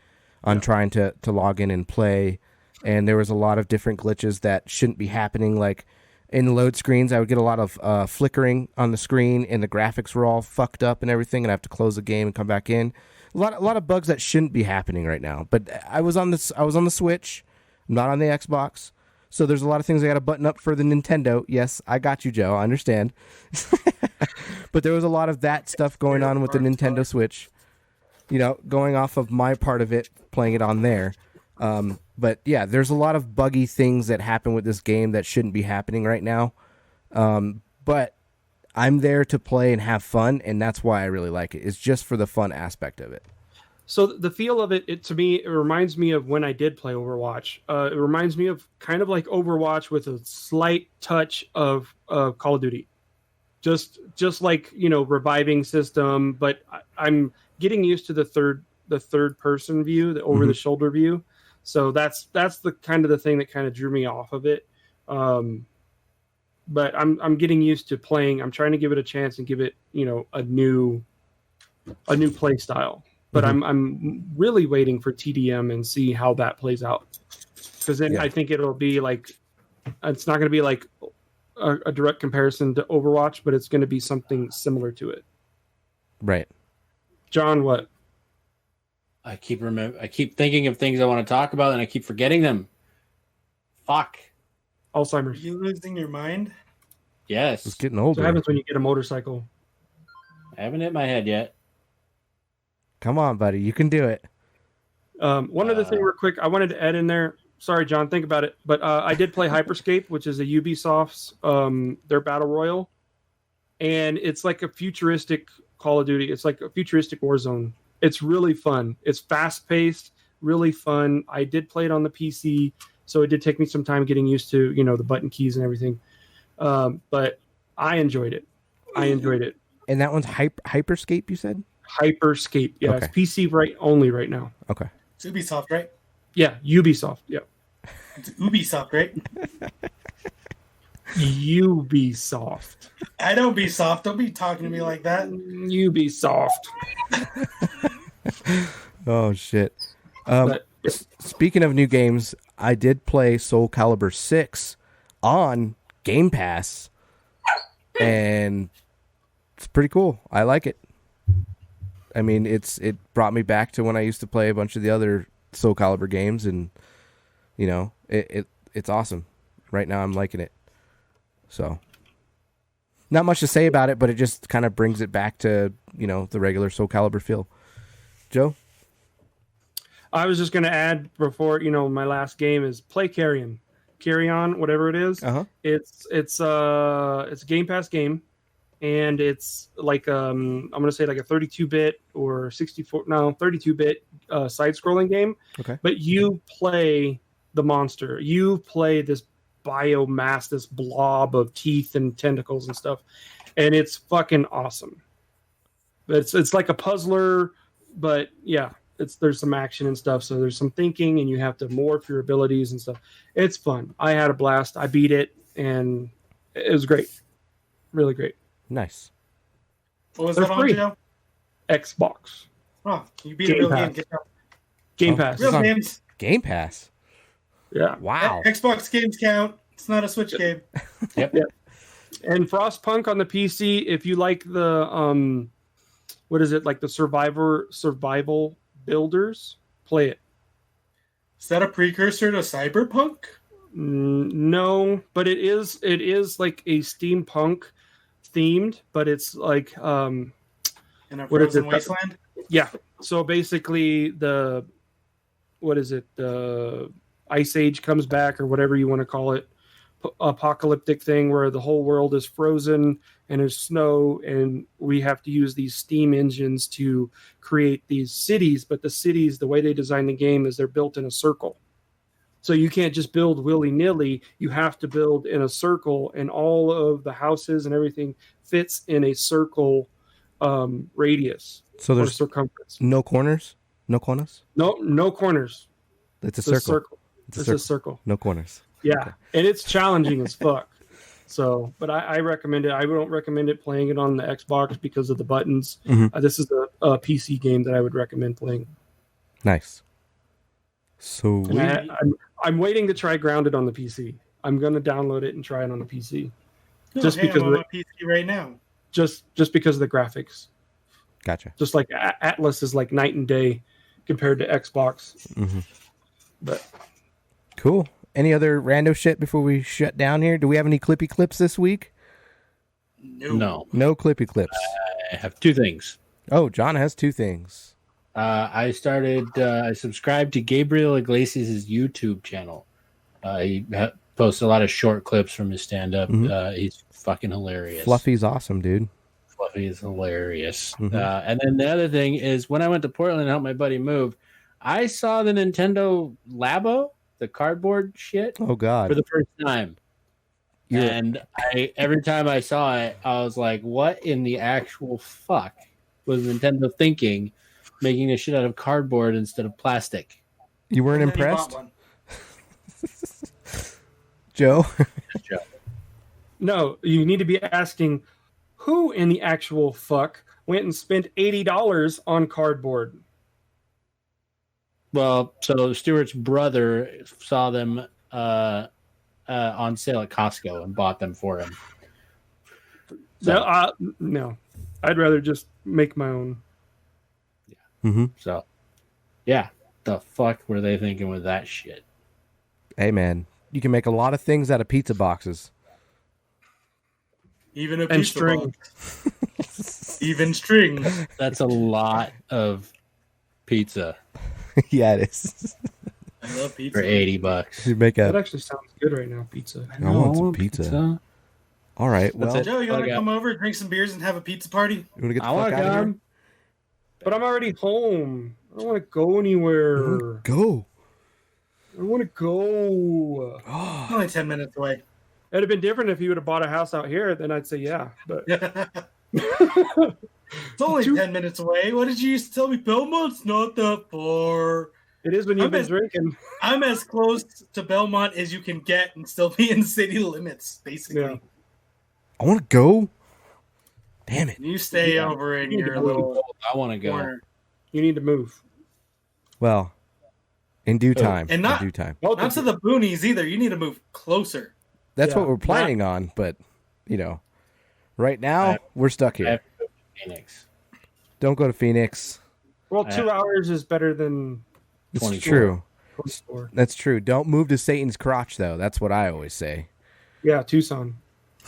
on trying to log in and play, and there was a lot of different glitches that shouldn't be happening. Like in load screens, I would get a lot of flickering on the screen, and the graphics were all fucked up and everything, and I have to close the game and come back in. A lot of bugs that shouldn't be happening right now. But I was on the Switch, not on the Xbox. So there's a lot of things I got to button up for the Nintendo. Yes, I got you, Joe. I understand. But there was a lot of that stuff going on with the Nintendo Switch, going off of my part of it, playing it on there. But yeah, there's a lot of buggy things that happen with this game that shouldn't be happening right now. But I'm there to play and have fun, and that's why I really like it. It's just for the fun aspect of it. So the feel of it to me, it reminds me of when I did play Overwatch. It reminds me of kind of like Overwatch with a slight touch of Call of Duty. Just like, reviving system, but I'm getting used to the third person view, the over the shoulder view. So that's the kind of the thing that kind of drew me off of it. But I'm getting used to playing. I'm trying to give it a chance and give it, a new play style. But I'm really waiting for TDM and see how that plays out. Because then I think it'll be like, it's not going to be like a direct comparison to Overwatch, but it's going to be something similar to it. Right. John, what? I keep thinking of things I want to talk about, and I keep forgetting them. Fuck. Alzheimer's. Are you losing your mind? Yes. It's getting What older. happens when you get a motorcycle? I haven't hit my head yet. Come on, buddy. You can do it. One other thing real quick I wanted to add in there. Sorry, John, think about it. But I did play Hyperscape, which is a Ubisoft's, their Battle Royale. And it's like a futuristic Call of Duty. It's like a futuristic Warzone. It's really fun. It's fast-paced, really fun. I did play it on the PC, so it did take me some time getting used to, the button keys and everything. But I enjoyed it. And that one's Hyperscape, you said? Hyperscape. Yeah, Okay. It's PC only right now. Okay. It's Ubisoft, right? Yeah, Ubisoft. Yeah. It's Ubisoft, right? Ubisoft. I don't be soft. Don't be talking to me like that. Ubisoft. Oh, shit. But- Speaking of new games, I did play Soul Calibur 6 on Game Pass, and it's pretty cool. I like it. I mean, it brought me back to when I used to play a bunch of the other Soul Calibur games, and it's awesome. Right now, I'm liking it. So, not much to say about it, but it just kind of brings it back to the regular Soul Calibur feel. Joe? I was just going to add before, my last game is play Carrion, whatever it is. Uh-huh. It's a Game Pass game, and it's like I'm going to say like a 32-bit or 32-bit side-scrolling game. Okay. But you play the monster. You play this biomass, this blob of teeth and tentacles and stuff, and it's fucking awesome. It's like a puzzler, but yeah. There's some action and stuff, so there's some thinking, and you have to morph your abilities and stuff. It's fun. I had a blast. I beat it, and it was great. Really great. Nice. What was They're that on, free. Joe? Xbox. Oh, you beat a Game real Pass. game. Get out. Game Pass. Real on- games. Game Pass. Yeah. Wow. Xbox games count. It's not a Switch game. Yep. Yeah. And Frostpunk on the PC, if you like the what is it, like the survival builders, play it. Is that a precursor to Cyberpunk? No, but it is like a steampunk themed, but it's like In a What is frozen it? wasteland? yeah. So basically the Ice Age comes back, or whatever you want to call it, apocalyptic thing where the whole world is frozen and there's snow, and we have to use these steam engines to create these cities. But the cities, the way they design the game is they're built in a circle. So you can't just build willy-nilly. You have to build in a circle, and all of the houses and everything fits in a circle radius So or there's circumference. no corners? No corners? No corners. It's a It's a circle. circle. It's a circle. No corners. Yeah, and it's challenging as fuck. So, but I recommend it. I don't recommend it playing it on the Xbox because of the buttons. Mhm. This is a PC game that I would recommend playing. Nice. So And I'm waiting to try Grounded on the PC. I'm going to download it and try it on the PC. Just because I'm on my PC right now. just because of the graphics. gotcha. Just like Atlas is like night and day compared to Xbox. Mhm. But Cool. Any other rando shit before we shut down here? Do we have any clippy clips this week? No. No clippy clips. I have two things. Oh, John has two things. I subscribed to Gabriel Iglesias' YouTube channel. He posts a lot of short clips from his stand-up. He's fucking hilarious. Fluffy's awesome, dude. Fluffy is hilarious. Mhm. And then the other thing is when I went to Portland and helped my buddy move, I saw the Nintendo Labo, the cardboard shit, Oh, God. for the first time. Yeah. And every time I saw it, I was like, what in the actual fuck was Nintendo thinking, making this shit out of cardboard instead of plastic? You weren't And then he impressed? bought one. Joe? no, you need to be asking who in the actual fuck went and spent $80 on cardboard. Well, so Stuart's brother saw them on sale at Costco and bought them for him. So, No, I'd rather just make my own. Mm-hmm. so yeah, the fuck were they thinking with that shit? Hey, man. You can make a lot of things out of pizza boxes. Even a And pizza string. box. Even string. That's a lot of pizza Yeah, it is. I love pizza. for $80. You make That a... actually sounds good right now, pizza. I want some pizza. All right. Well, it. Joe, you want Okay. to come over, drink some beers, and have a pizza party? you want to get the I fuck want out to of here? come. But I'm already home. I don't want to go anywhere. Go. I want to go. Only 10 minutes away. It'd have been different if you would have bought a house out here. Then I'd say yeah. But It's only 10 minutes away. What did you used to tell me? Belmont's not that far. it is when you've I'm been as- drinking. I'm as close to Belmont as you can get and still be in city limits, basically. Yeah. I want to go. Damn it. You stay over in You need your to little I want to go. corner. You need to move. Well, in due time. And not- in due time. Both Not of to you. the boonies either. You need to move closer. That's Yeah. what we're planning on, but, right now, we're stuck I here. have to go to Phoenix. Don't go to Phoenix. Well, 2 hours is better than It's 24. true. 24. That's true. Don't move to Satan's crotch, though. That's what I always say. Yeah, Tucson.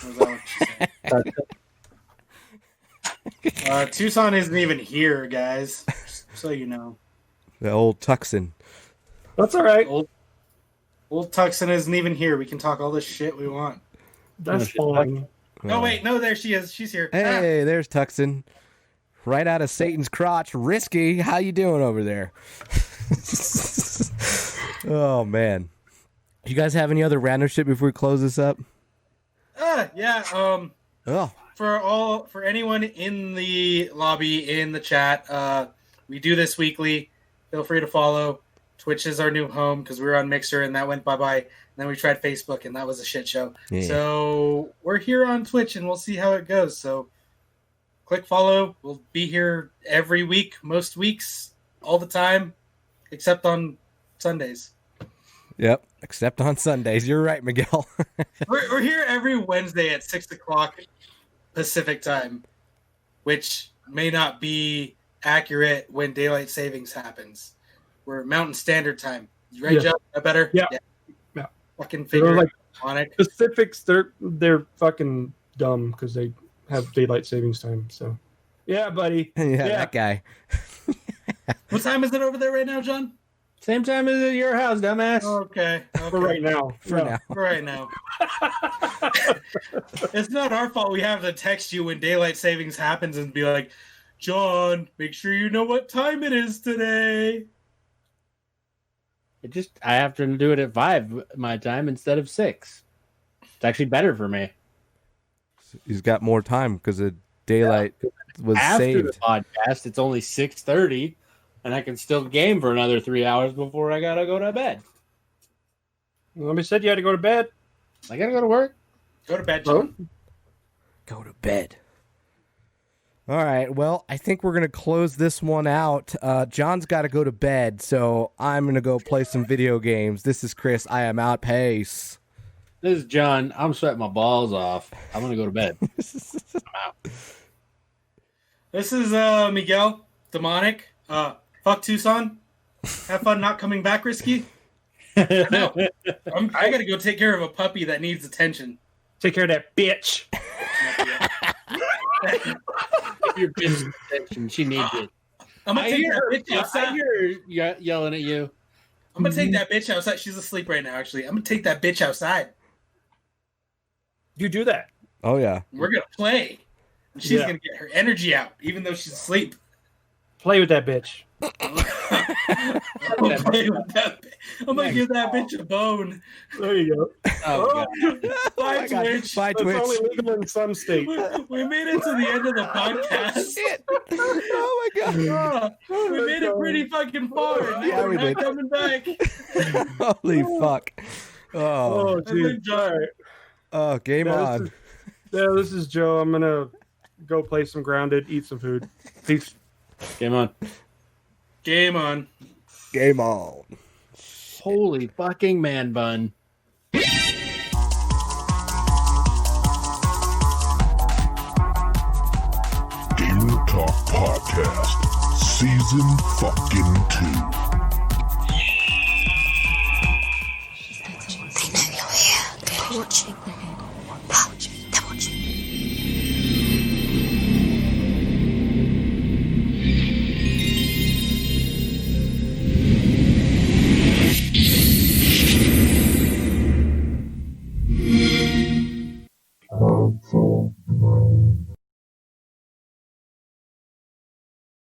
Was that what you said? Tucson isn't even here, guys. Just so you know. The old Tucson. That's all right. Old Tucson isn't even here. We can talk all this shit we want. That's No, fine. Oh, wait. No, there she is. She's here. Hey, there's Tucson. Right out of Satan's crotch. Risky. How you doing over there? Oh, man. You guys have any other random shit before we close this up? Yeah. Oh, For anyone in the lobby, in the chat, we do this weekly. Feel free to follow. Twitch is our new home because we were on Mixer and that went bye-bye. And then we tried Facebook and that was a shit show. Yeah. So we're here on Twitch and we'll see how it goes. So click follow. We'll be here every week, most weeks, all the time, except on Sundays. yep. Except on Sundays. You're right, Miguel. We're here every Wednesday at 6 o'clock Pacific time, which may not be accurate when daylight savings happens. We're Mountain Standard Time. Right, Yeah. Joe? That better? Yeah. Yeah. Fucking They're figure like on it. Pacifics. They're fucking dumb because they have daylight savings time. So, yeah, buddy. yeah, that guy. What time is it over there right now, John? Same time as at your house, dumbass. Okay. For right now. For Yeah. now. For right now. It's not our fault we have to text you when daylight savings happens and be like, John, make sure you know what time it is today. I have to do it at 5 my time instead of 6. It's actually better for me. He's got more time because the daylight was After saved. the podcast, it's only 6:30, and I can still game for another 3 hours before I gotta go to bed. Let me said you had to go to bed. I gotta go to work. Go to bed, John. Go to bed. All right. Well, I think we're going to close this one out. John's got to go to bed, so I'm going to go play some video games. This is Chris. I am out. Peace. This is John. I'm sweating my balls off. I'm going to go to bed. I'm out. This is Miguel, demonic. Fuck Tucson. Have fun not coming back, Risky. No, I got to go take care of a puppy that needs attention. Take care of that bitch. Your bitch attention. She needs it. I'm gonna take that bitch outside. I hear her yelling at you. I'm gonna take that bitch outside. She's asleep right now, actually. I'm gonna take that bitch outside. You do that. Oh, yeah. We're gonna play. She's gonna get her energy out, even though she's asleep. Play with that bitch. I'm gonna play with that. I'm gonna give that bitch a bone. There you go. Oh, God. Bye, Twitch. Bye, It's Twitch. only legal in some states. We made it to the end of the podcast. Shit. Oh, my God. We made it pretty fucking far. Yeah, we We're not did. coming back. Holy fuck. Oh, Dude. All right. oh game on. This is Joe. I'm going to go play some Grounded, eat some food. Peace. Game on. Game on. Game on. Holy fucking man bun. Gamer Talk Podcast, Season fucking 2.